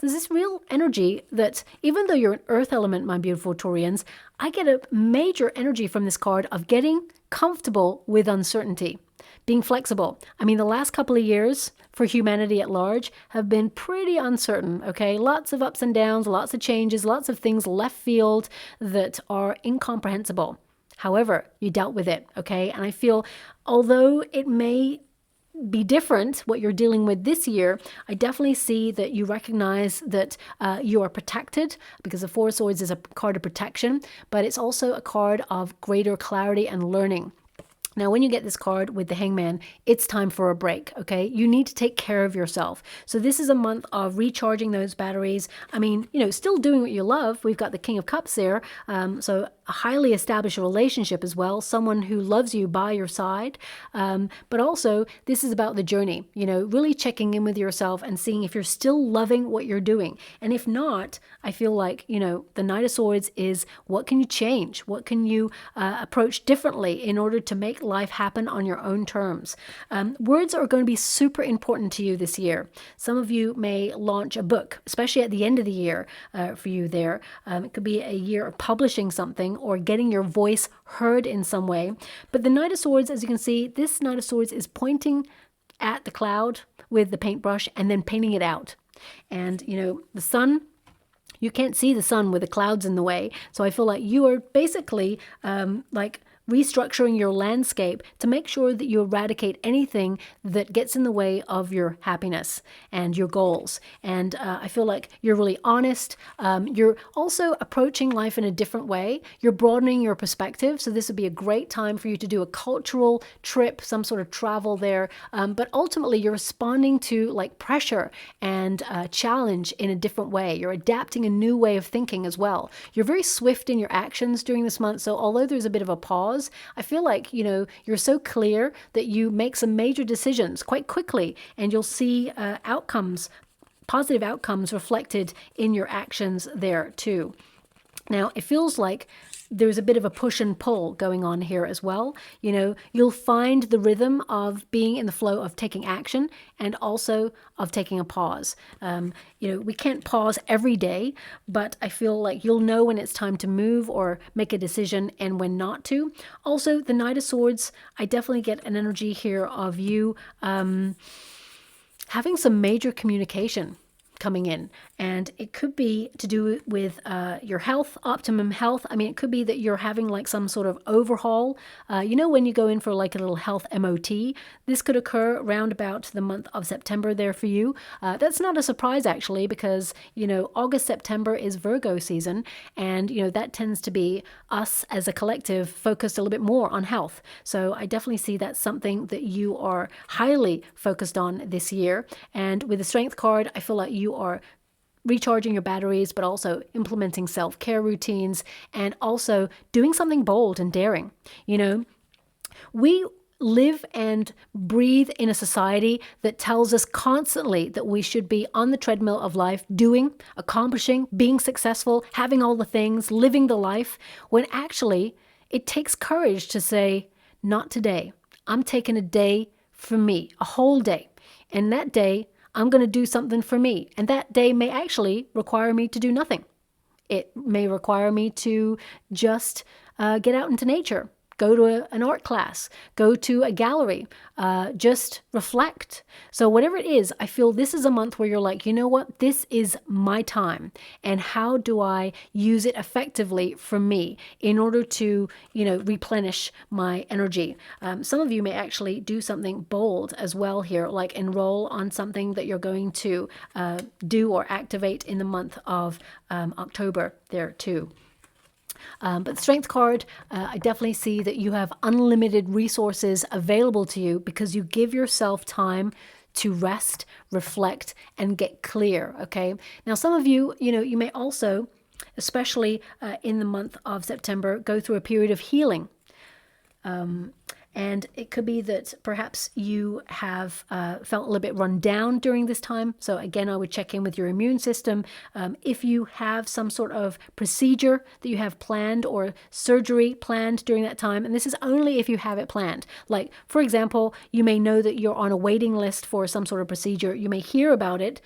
there's this real energy that even though you're an earth element, my beautiful Taurians, I get a major energy from this card of getting comfortable with uncertainty, being flexible. The last couple of years for humanity at large have been pretty uncertain, okay? Lots of ups and downs, lots of changes, lots of things left field that are incomprehensible. However, you dealt with it, okay? And I feel, although it may be different what you're dealing with this year, I definitely see that you recognize that you are protected, because the Four of Swords is a card of protection, but it's also a card of greater clarity and learning. Now, when you get this card with the Hangman, it's time for a break, okay? You need to take care of yourself. So this is a month of recharging those batteries. Still doing what you love. We've got the King of Cups there. So a highly established relationship as well, someone who loves you by your side. But also, this is about the journey, really checking in with yourself and seeing if you're still loving what you're doing. And if not, I feel like, the Knight of Swords is, what can you change? What can you approach differently in order to make life happen on your own terms? Words are going to be super important to you this year. Some of you may launch a book, especially at the end of the year for you there. It could be a year of publishing something or getting your voice heard in some way. But the Knight of Swords, as you can see, this Knight of Swords is pointing at the cloud with the paintbrush and then painting it out. And, the sun, you can't see the sun with the clouds in the way. So I feel like you are basically restructuring your landscape to make sure that you eradicate anything that gets in the way of your happiness and your goals. And I feel like you're really honest. You're also approaching life in a different way. You're broadening your perspective. So this would be a great time for you to do a cultural trip, some sort of travel there. But ultimately, you're responding to pressure and challenge in a different way. You're adapting a new way of thinking as well. You're very swift in your actions during this month. So although there's a bit of a pause, I feel like, you're so clear that you make some major decisions quite quickly, and you'll see positive outcomes reflected in your actions there too. Now, it feels like there's a bit of a push and pull going on here as well. You'll find the rhythm of being in the flow of taking action and also of taking a pause. We can't pause every day, but I feel like you'll know when it's time to move or make a decision and when not to. Also, the Knight of Swords, I definitely get an energy here of you having some major communication coming in, and it could be to do with your health, optimum health. I mean, it could be that you're having like some sort of overhaul. You know, when you go in for like a little health MOT, this could occur around about the month of September there for you. That's not a surprise actually, because, you know, August, September is Virgo season, and, you know, that tends to be us as a collective focused a little bit more on health. So I definitely see that's something that you are highly focused on this year. And with the Strength card, I feel like you are recharging your batteries, but also implementing self-care routines and also doing something bold and daring. You know, we live and breathe in a society that tells us constantly that we should be on the treadmill of life, doing, accomplishing, being successful, having all the things, living the life, when actually it takes courage to say, not today. I'm taking a day for me, a whole day. And that day, I'm going to do something for me. And that day may actually require me to do nothing. It may require me to just get out into nature, go to an art class, go to a gallery, just reflect. So whatever it is, I feel this is a month where you're like, you know what, this is my time. And how do I use it effectively for me in order to, you know, replenish my energy? Some of you may actually do something bold as well here, like enroll on something that you're going to do or activate in the month of October there too. But the Strength card, I definitely see that you have unlimited resources available to you because you give yourself time to rest, reflect, and get clear, okay? Now, some of you, you know, you may also, especially in the month of September, go through a period of healing. And it could be that perhaps you have felt a little bit run down during this time. So again, I would check in with your immune system. If you have some sort of procedure that you have planned or surgery planned during that time, and this is only if you have it planned. Like, for example, you may know that you're on a waiting list for some sort of procedure. You may hear about it.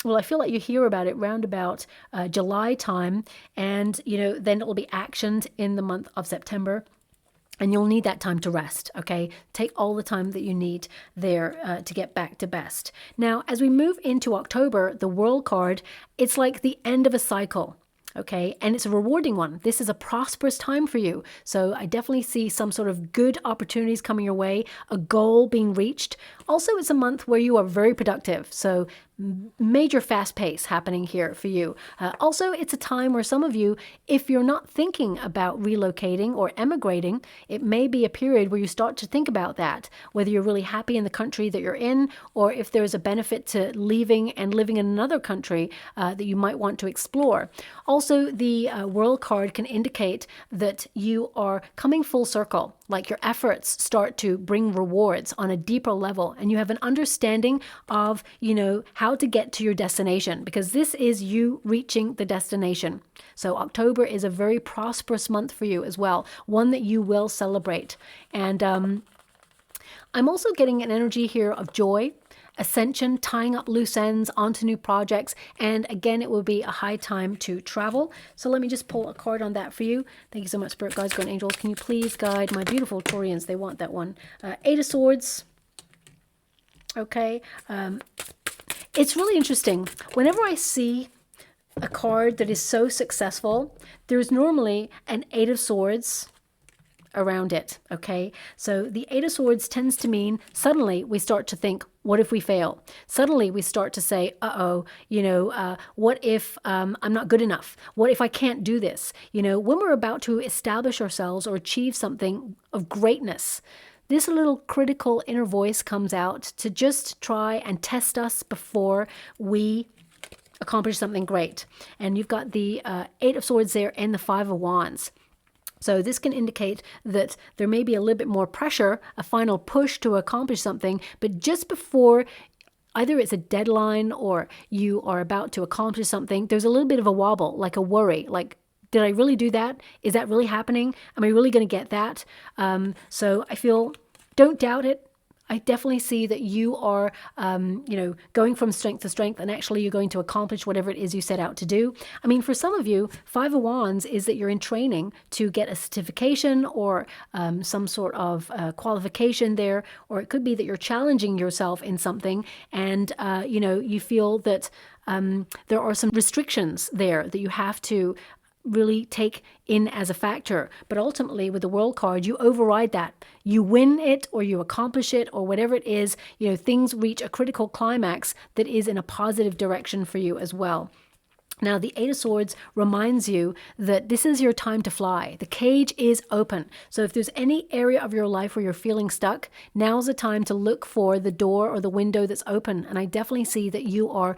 Well, I feel like you hear about it round about July time, and, you know, then it will be actioned in the month of September. And you'll need that time to rest, okay? Take all the time that you need there to get back to best. Now, as we move into October, the World card, it's like the end of a cycle, okay? And it's a rewarding one. This is a prosperous time for you. So I definitely see some sort of good opportunities coming your way, a goal being reached. Also, it's a month where you are very productive. So major fast pace happening here for you. Also, it's a time where some of you, if you're not thinking about relocating or emigrating, it may be a period where you start to think about that, whether you're really happy in the country that you're in, or if there's a benefit to leaving and living in another country that you might want to explore. Also, the World card can indicate that you are coming full circle, like your efforts start to bring rewards on a deeper level, and you have an understanding of, you know, how to get to your destination, because this is you reaching the destination. So October is a very prosperous month for you as well, one that you will celebrate. And I'm also getting an energy here of joy, ascension, tying up loose ends onto new projects. And again, it will be a high time to travel. So let me just pull a card on that for you. Thank you so much, Spirit Guides, Guardian Angels. Can you please guide my beautiful Taurians? They want that one. Eight of Swords. Okay. It's really interesting. Whenever I see a card that is so successful, there's normally an Eight of Swords around it, okay? So the Eight of Swords tends to mean suddenly we start to think, what if we fail? Suddenly we start to say, uh-oh, you know, what if I'm not good enough? What if I can't do this? You know, when we're about to establish ourselves or achieve something of greatness, this little critical inner voice comes out to just try and test us before we accomplish something great. And you've got the Eight of Swords there and the Five of Wands. So this can indicate that there may be a little bit more pressure, a final push to accomplish something, but just before either it's a deadline or you are about to accomplish something, there's a little bit of a wobble, like a worry, like, did I really do that? Is that really happening? Am I really going to get that? So I feel, don't doubt it. I definitely see that you are, going from strength to strength, and actually you're going to accomplish whatever it is you set out to do. I mean, for some of you, Five of Wands is that you're in training to get a certification or some sort of qualification there, or it could be that you're challenging yourself in something, and you feel that there are some restrictions there that you have to really take in as a factor. But ultimately, with the World card, you override that. You win it, or you accomplish it, or whatever it is, things reach a critical climax that is in a positive direction for you as well. Now, the Eight of Swords reminds you that this is your time to fly. The cage is open. So if there's any area of your life where you're feeling stuck, now's the time to look for the door or the window that's open. And I definitely see that you are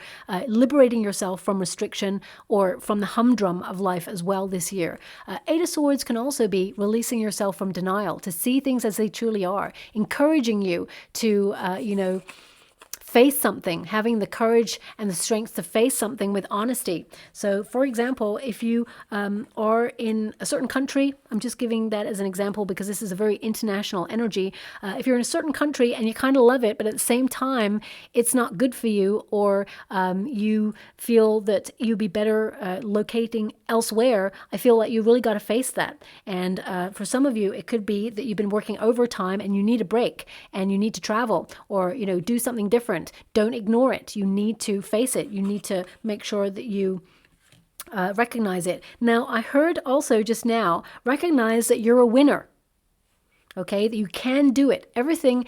liberating yourself from restriction or from the humdrum of life as well this year. Eight of Swords can also be releasing yourself from denial, to see things as they truly are, encouraging you to, face something, having the courage and the strength to face something with honesty. So, for example, if you are in a certain country, I'm just giving that as an example because this is a very international energy. If you're in a certain country and you kind of love it, but at the same time, it's not good for you, or you feel that you'd be better locating elsewhere, I feel like you really got to face that. And for some of you, it could be that you've been working overtime and you need a break and you need to travel or, do something different. Don't ignore it. You need to face it. You need to make sure that you recognize it. Now, I heard also just now, recognize that you're a winner. Okay, that you can do it. Everything,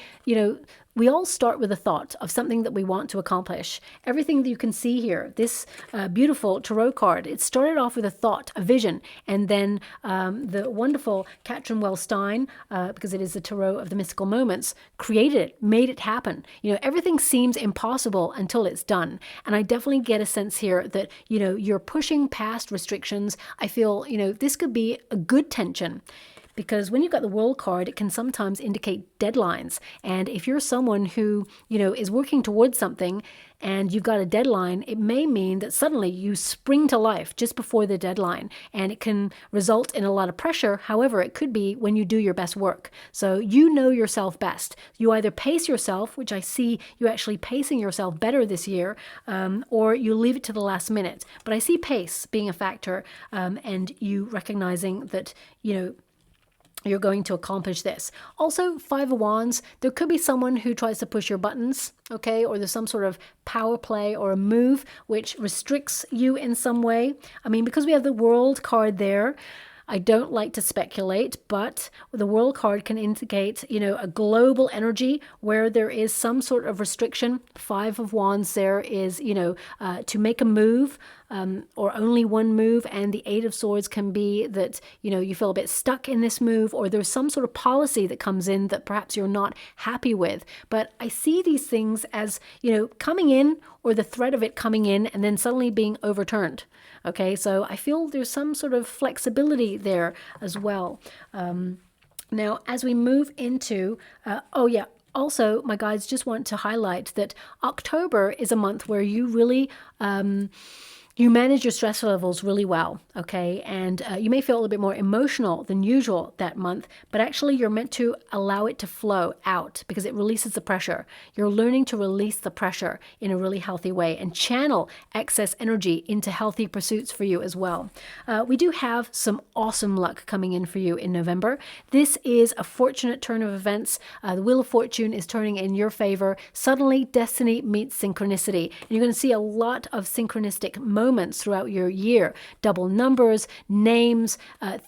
we all start with a thought of something that we want to accomplish. Everything that you can see here, this beautiful tarot card, it started off with a thought, a vision, and then the wonderful CATRIN WELZ-STEIN, because it is the tarot of the mystical moments, created it, made it happen. Everything seems impossible until it's done. And I definitely get a sense here that, you're pushing past restrictions. I feel, this could be a good tension. Because when you've got the World card, it can sometimes indicate deadlines. And if you're someone who, is working towards something and you've got a deadline, it may mean that suddenly you spring to life just before the deadline. And it can result in a lot of pressure. However, it could be when you do your best work. So you know yourself best. You either pace yourself, which I see you actually pacing yourself better this year, or you leave it to the last minute. But I see pace being a factor, and you recognizing that, you're going to accomplish this. Also, Five of Wands, there could be someone who tries to push your buttons, okay? Or there's some sort of power play or a move which restricts you in some way. I mean, because we have the World card there, I don't like to speculate, but the World card can indicate, a global energy where there is some sort of restriction. Five of Wands there is, to make a move, or only one move, and the Eight of Swords can be that, you feel a bit stuck in this move, or there's some sort of policy that comes in that perhaps you're not happy with. But I see these things as, coming in, or the threat of it coming in and then suddenly being overturned. Okay, so I feel there's some sort of flexibility there as well. Now, as we move into, also, my guides just want to highlight that October is a month where you really, you manage your stress levels really well, okay? And you may feel a little bit more emotional than usual that month, but actually you're meant to allow it to flow out because it releases the pressure. You're learning to release the pressure in a really healthy way and channel excess energy into healthy pursuits for you as well. We do have some awesome luck coming in for you in November. This is a fortunate turn of events. The Wheel of Fortune is turning in your favor. Suddenly, destiny meets synchronicity. And you're going to see a lot of synchronistic moments throughout your year. Double numbers, names,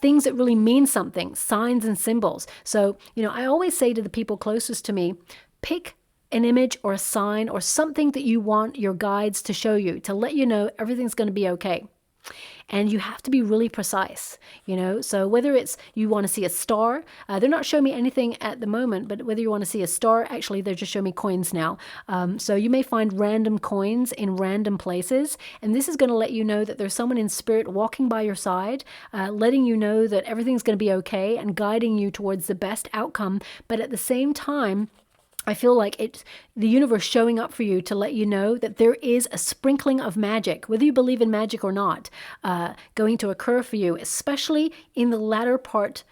things that really mean something, signs and symbols. So, I always say to the people closest to me, pick an image or a sign or something that you want your guides to show you, to let you know everything's going to be okay. And you have to be really precise, so whether it's you want to see a star, they're not showing me anything at the moment, but whether you want to see a star, actually they're just showing me coins now. So you may find random coins in random places, and this is going to let you know that there's someone in spirit walking by your side, letting you know that everything's going to be okay and guiding you towards the best outcome. But at the same time, I feel like it's the universe showing up for you to let you know that there is a sprinkling of magic, whether you believe in magic or not, going to occur for you, especially in the latter part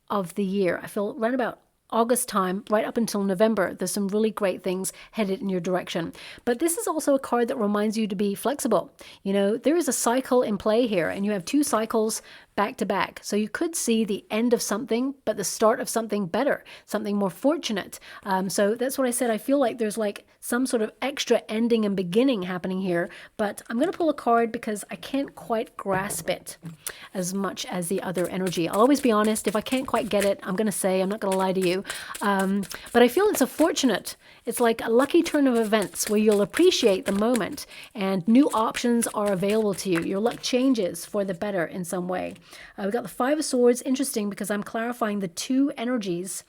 of the year. I feel right about August time right up until November, there's some really great things headed in your direction. But this is also a card that reminds you to be flexible. You know, there is a cycle in play here, and you have 2 cycles back to back. So you could see the end of something, but the start of something better, something more fortunate. So that's what I said. I feel like there's like some sort of extra ending and beginning happening here, but I'm going to pull a card because I can't quite grasp it as much as the other energy. I'll always be honest. If I can't quite get it, I'm going to say, I'm not going to lie to you. But I feel it's a fortunate, it's like a lucky turn of events where you'll appreciate the moment and new options are available to you. Your luck changes for the better in some way. We've got the 5 of Swords. Interesting because I'm clarifying the 2 energies.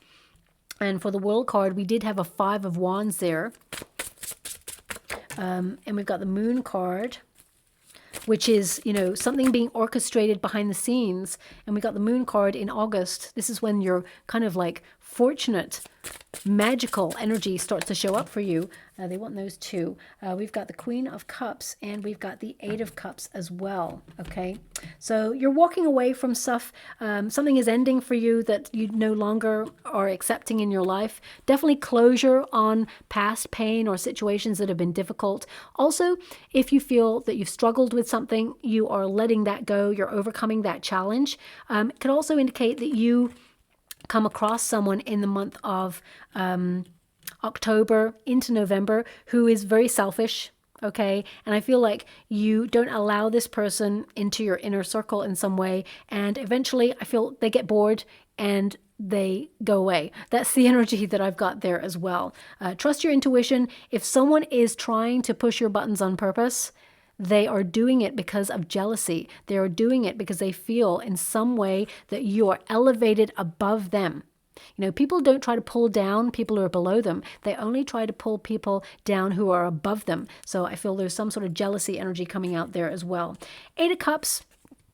And for the World card, we did have a 5 of Wands there. And we've got the Moon card, which is, you know, something being orchestrated behind the scenes. And we got the Moon card in August. This is when your kind of like fortunate, magical energy starts to show up for you. They want those 2. We've got the Queen of Cups and we've got the 8 of Cups as well. Okay, so you're walking away from stuff. Something is ending for you that you no longer are accepting in your life. Definitely closure on past pain or situations that have been difficult. Also, if you feel that you've struggled with something, you are letting that go. You're overcoming that challenge. It could also indicate that you come across someone in the month of October into November who is very selfish, okay? And I feel like you don't allow this person into your inner circle in some way, and eventually I feel they get bored and they go away. That's the energy that I've got there as well. Trust your intuition. If someone is trying to push your buttons on purpose, they are doing it because of jealousy. They are doing it because they feel in some way that you are elevated above them. You know, people don't try to pull down people who are below them. They only try to pull people down who are above them. So I feel there's some sort of jealousy energy coming out there as well. 8 of Cups,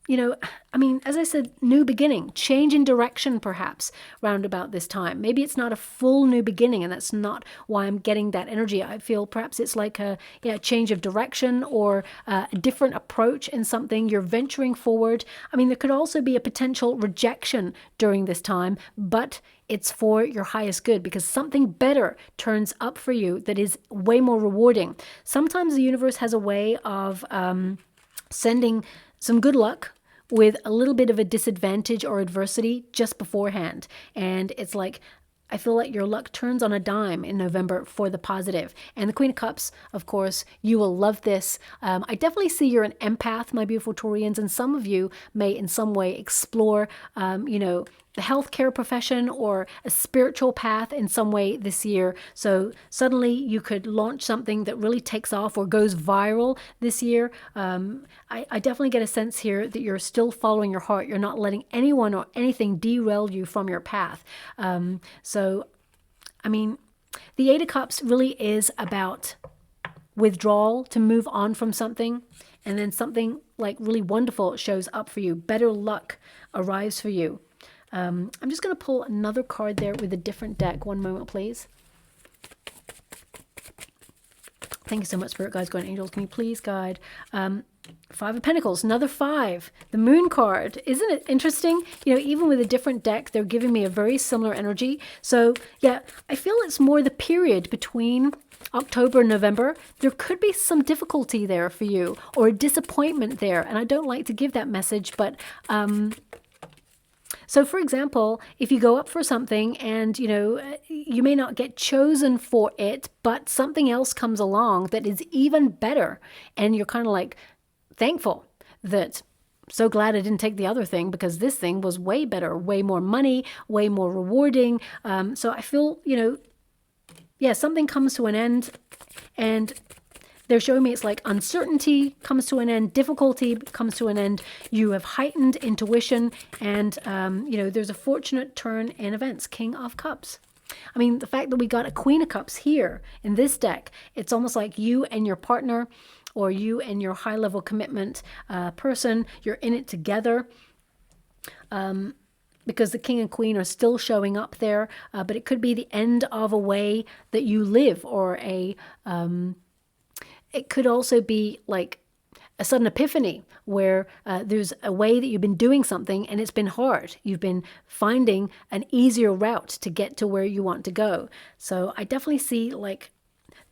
you know, I mean, as I said, new beginning, change in direction perhaps round about this time. Maybe it's not a full new beginning, and that's not why I'm getting that energy. I feel perhaps it's like a change of direction or a different approach in something. You're venturing forward. I mean, there could also be a potential rejection during this time, but it's for your highest good because something better turns up for you that is way more rewarding. Sometimes the universe has a way of sending some good luck with a little bit of a disadvantage or adversity just beforehand. And it's like, I feel like your luck turns on a dime in November for the positive. And the Queen of Cups, of course, you will love this. I definitely see you're an empath, my beautiful Taurians, and some of you may in some way explore, you know, the healthcare profession or a spiritual path in some way this year. So suddenly you could launch something that really takes off or goes viral this year. I definitely get a sense here that you're still following your heart. You're not letting anyone or anything derail you from your path. So, I mean, the 8 of Cups really is about withdrawal to move on from something, and then something like really wonderful shows up for you. Better luck arrives for you. I'm just going to pull another card there with a different deck. One moment, please. Thank you so much, Spirit Guides, Guardian Angels. Can you please guide? 5 of Pentacles, another 5. The Moon card. Isn't it interesting? You know, even with a different deck, they're giving me a very similar energy. So, yeah, I feel it's more the period between October and November. There could be some difficulty there for you or a disappointment there. And I don't like to give that message, but... So, for example, if you go up for something and, you know, you may not get chosen for it, but something else comes along that is even better, and you're kind of like thankful that, so glad I didn't take the other thing because this thing was way better, way more money, way more rewarding. So I feel, you know, yeah, something comes to an end, and they're showing me it's like uncertainty comes to an end, difficulty comes to an end. You have heightened intuition, and, you know, there's a fortunate turn in events. King of Cups. I mean, the fact that we got a Queen of Cups here in this deck, it's almost like you and your partner or you and your high-level commitment person, you're in it together. Because the King and Queen are still showing up there, but it could be the end of a way that you live, or a... it could also be like a sudden epiphany where there's a way that you've been doing something and it's been hard. You've been finding an easier route to get to where you want to go. So I definitely see like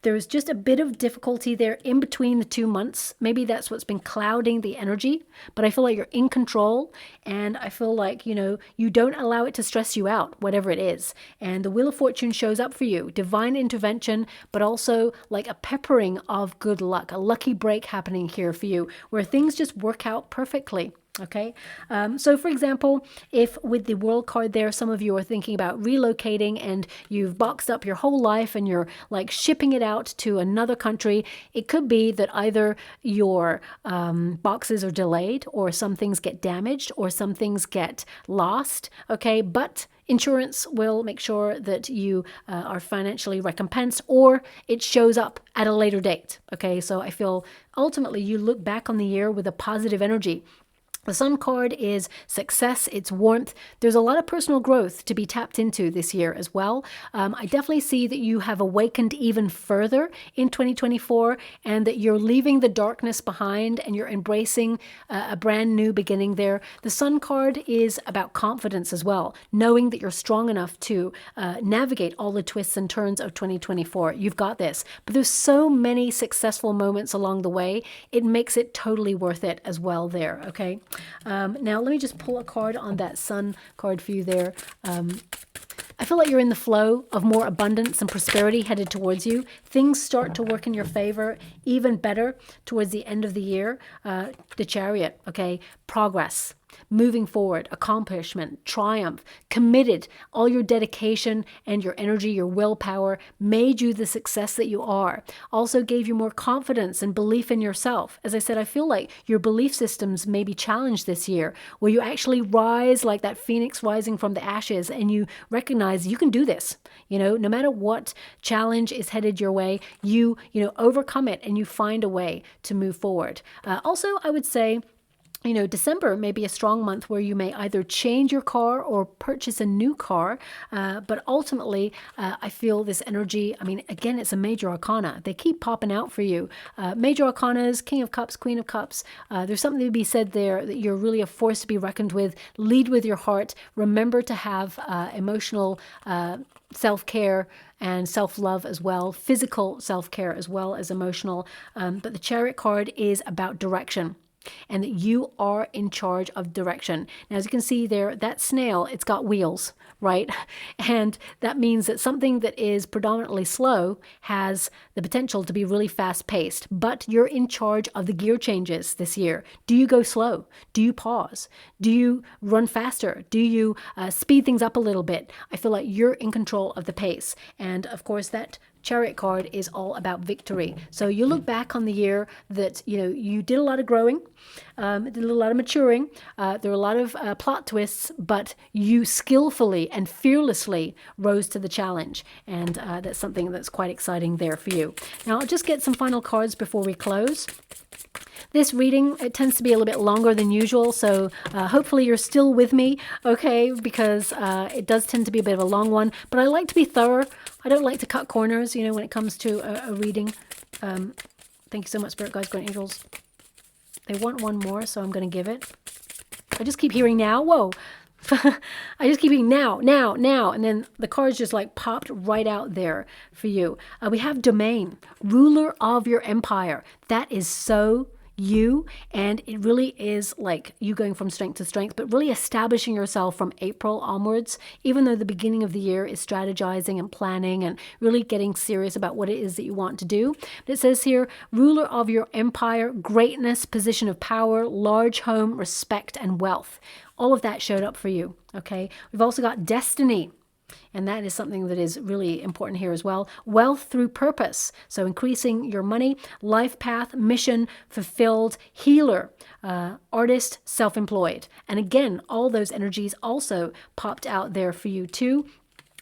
there's just a bit of difficulty there in between the 2 months. Maybe that's what's been clouding the energy, but I feel like you're in control, and I feel like, you know, you don't allow it to stress you out, whatever it is. And the Wheel of Fortune shows up for you, divine intervention, but also like a peppering of good luck, a lucky break happening here for you, where things just work out perfectly. Okay, so for example, if with the World card there, some of you are thinking about relocating and you've boxed up your whole life and you're like shipping it out to another country, it could be that either your boxes are delayed, or some things get damaged, or some things get lost. Okay, but insurance will make sure that you are financially recompensed, or it shows up at a later date. Okay, so I feel ultimately you look back on the year with a positive energy. The Sun card is success, it's warmth. There's a lot of personal growth to be tapped into this year as well. I definitely see that you have awakened even further in 2024, and that you're leaving the darkness behind and you're embracing a brand new beginning there. The Sun card is about confidence as well, knowing that you're strong enough to navigate all the twists and turns of 2024. You've got this. But there's so many successful moments along the way, it makes it totally worth it as well there, okay? Now, let me just pull a card on that Sun card for you there. I feel like you're in the flow of more abundance and prosperity headed towards you. Things start to work in your favor even better towards the end of the year. The Chariot, okay? Progress, moving forward, accomplishment, triumph, committed. All your dedication and your energy, your willpower made you the success that you are. Also gave you more confidence and belief in yourself. As I said, I feel like your belief systems may be challenged this year, where you actually rise like that phoenix rising from the ashes, and you recognize you can do this. You know, no matter what challenge is headed your way, you overcome it and you find a way to move forward. Also, I would say, you know, December may be a strong month where you may either change your car or purchase a new car. But ultimately, I feel this energy. I mean, again, it's a major arcana. They keep popping out for you. Major arcanas, King of Cups, Queen of Cups. There's something to be said there that you're really a force to be reckoned with. Lead with your heart. Remember to have emotional self-care and self-love as well, physical self-care as well as emotional. But the Chariot card is about direction, and that you are in charge of direction. Now, as you can see there, that snail, it's got wheels, right? And that means that something that is predominantly slow has the potential to be really fast-paced, but you're in charge of the gear changes this year. Do you go slow? Do you pause? Do you run faster? Do you speed things up a little bit? I feel like you're in control of the pace. And of course, that Chariot card is all about victory. So you look back on the year that, you know, you did a lot of growing, did a lot of maturing. There were a lot of plot twists, but you skillfully and fearlessly rose to the challenge. And that's something that's quite exciting there for you. Now, I'll just get some final cards before we close. This reading, it tends to be a little bit longer than usual, so hopefully you're still with me, okay, because it does tend to be a bit of a long one, but I like to be thorough. I don't like to cut corners, you know, when it comes to a reading. Thank you so much, Spirit Guides, Guardian Angels. They want one more, so I'm going to give it. I just keep hearing now. Whoa. I just keep hearing now, and then the cards just like popped right out there for you. We have Domain, ruler of your empire. That is so you, and it really is like you going from strength to strength, but really establishing yourself from April onwards, even though the beginning of the year is strategizing and planning and really getting serious about what it is that you want to do. But it says here, ruler of your empire, greatness, position of power, large home, respect, and wealth. All of that showed up for you, okay? We've also got destiny. And that is something that is really important here as well. Wealth through purpose. So increasing your money, life path, mission, fulfilled, healer, artist, self-employed. And again, all those energies also popped out there for you too.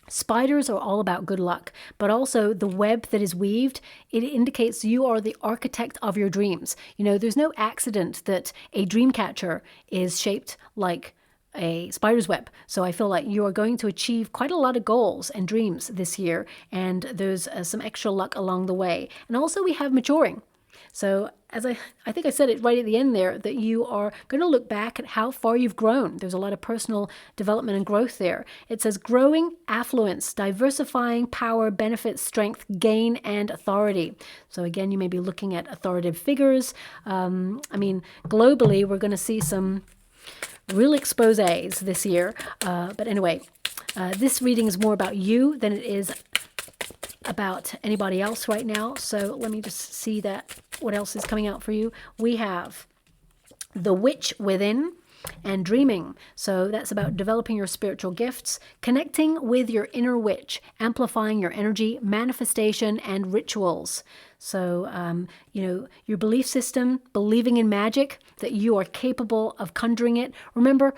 Spiders are all about good luck, but also the web that is weaved, it indicates you are the architect of your dreams. You know, there's no accident that a dream catcher is shaped like a spider's web. So I feel like you are going to achieve quite a lot of goals and dreams this year, and there's some extra luck along the way. And also we have maturing. So as I think I said it right at the end there, that you are going to look back at how far you've grown. There's a lot of personal development and growth there. It says growing affluence, diversifying power, benefits, strength, gain, and authority. So again, you may be looking at authoritative figures. I mean, globally, we're going to see some real exposés this year. But anyway, this reading is more about you than it is about anybody else right now. So let me just see that what else is coming out for you. We have the Witch Within and Dreaming. So that's about developing your spiritual gifts, connecting with your inner witch, amplifying your energy, manifestation, and rituals. So, you know, your belief system, believing in magic, that you are capable of conjuring it. Remember,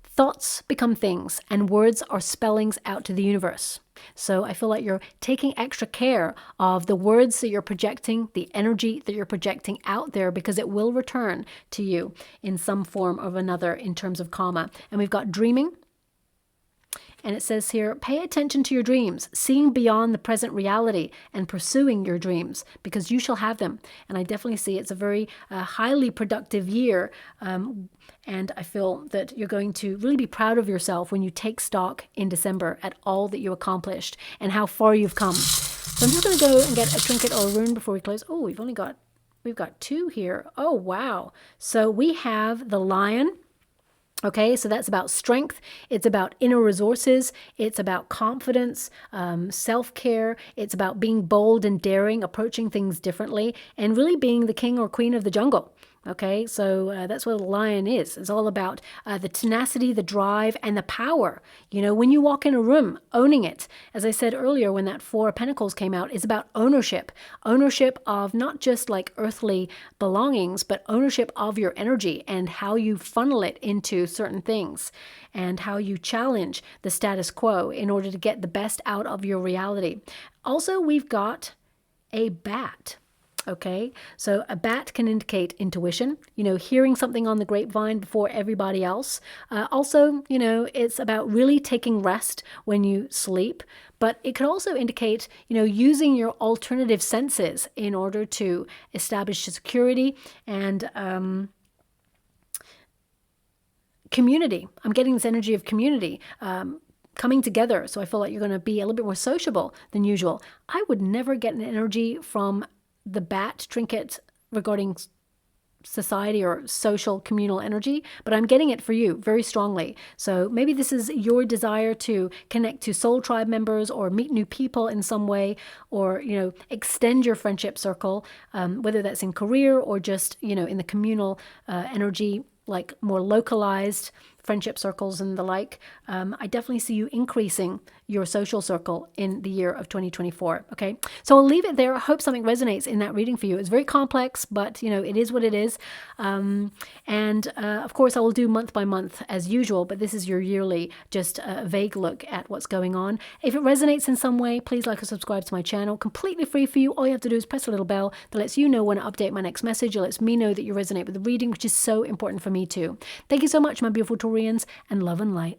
thoughts become things, and words are spellings out to the universe. So I feel like you're taking extra care of the words that you're projecting, the energy that you're projecting out there, because it will return to you in some form or another in terms of karma. And we've got dreaming. And it says here, pay attention to your dreams, seeing beyond the present reality and pursuing your dreams, because you shall have them. And I definitely see it's a very highly productive year. And I feel that you're going to really be proud of yourself when you take stock in December at all that you accomplished and how far you've come. So I'm just going to go and get a trinket or a rune before we close. Oh, we've got 2 here. Oh, wow. So we have the Lion. Okay, so that's about strength. It's about inner resources. It's about confidence, self-care. It's about being bold and daring, approaching things differently, and really being the king or queen of the jungle. Okay, so that's what the Lion is. It's all about the tenacity, the drive, and the power. You know, when you walk in a room, owning it. As I said earlier, when that 4 of Pentacles came out, it's about ownership. Ownership of not just like earthly belongings, but ownership of your energy and how you funnel it into certain things and how you challenge the status quo in order to get the best out of your reality. Also, we've got a bat. Okay, so a bat can indicate intuition, you know, hearing something on the grapevine before everybody else. Also, you know, it's about really taking rest when you sleep, but it could also indicate, you know, using your alternative senses in order to establish security and community. I'm getting this energy of community. Coming together. So I feel like you're going to be a little bit more sociable than usual. I would never get an energy from the bat trinket regarding society or social communal energy, but I'm getting it for you very strongly. So maybe this is your desire to connect to soul tribe members or meet new people in some way, or, you know, extend your friendship circle, whether that's in career or just, you know, in the communal energy, like more localized friendship circles and the like. I definitely see you increasing your social circle in the year of 2024. Okay, so I'll leave it there. I hope something resonates in that reading for you. It's very complex, but you know, it is what it is. Of course, I will do month by month as usual, but this is your yearly, just a vague look at what's going on. If it resonates in some way, please like or subscribe to my channel. Completely free for you. All you have to do is press a little bell that lets you know when I update my next message. It lets me know that you resonate with the reading, which is so important for me too. Thank you so much, my beautiful Taurians, and love and light.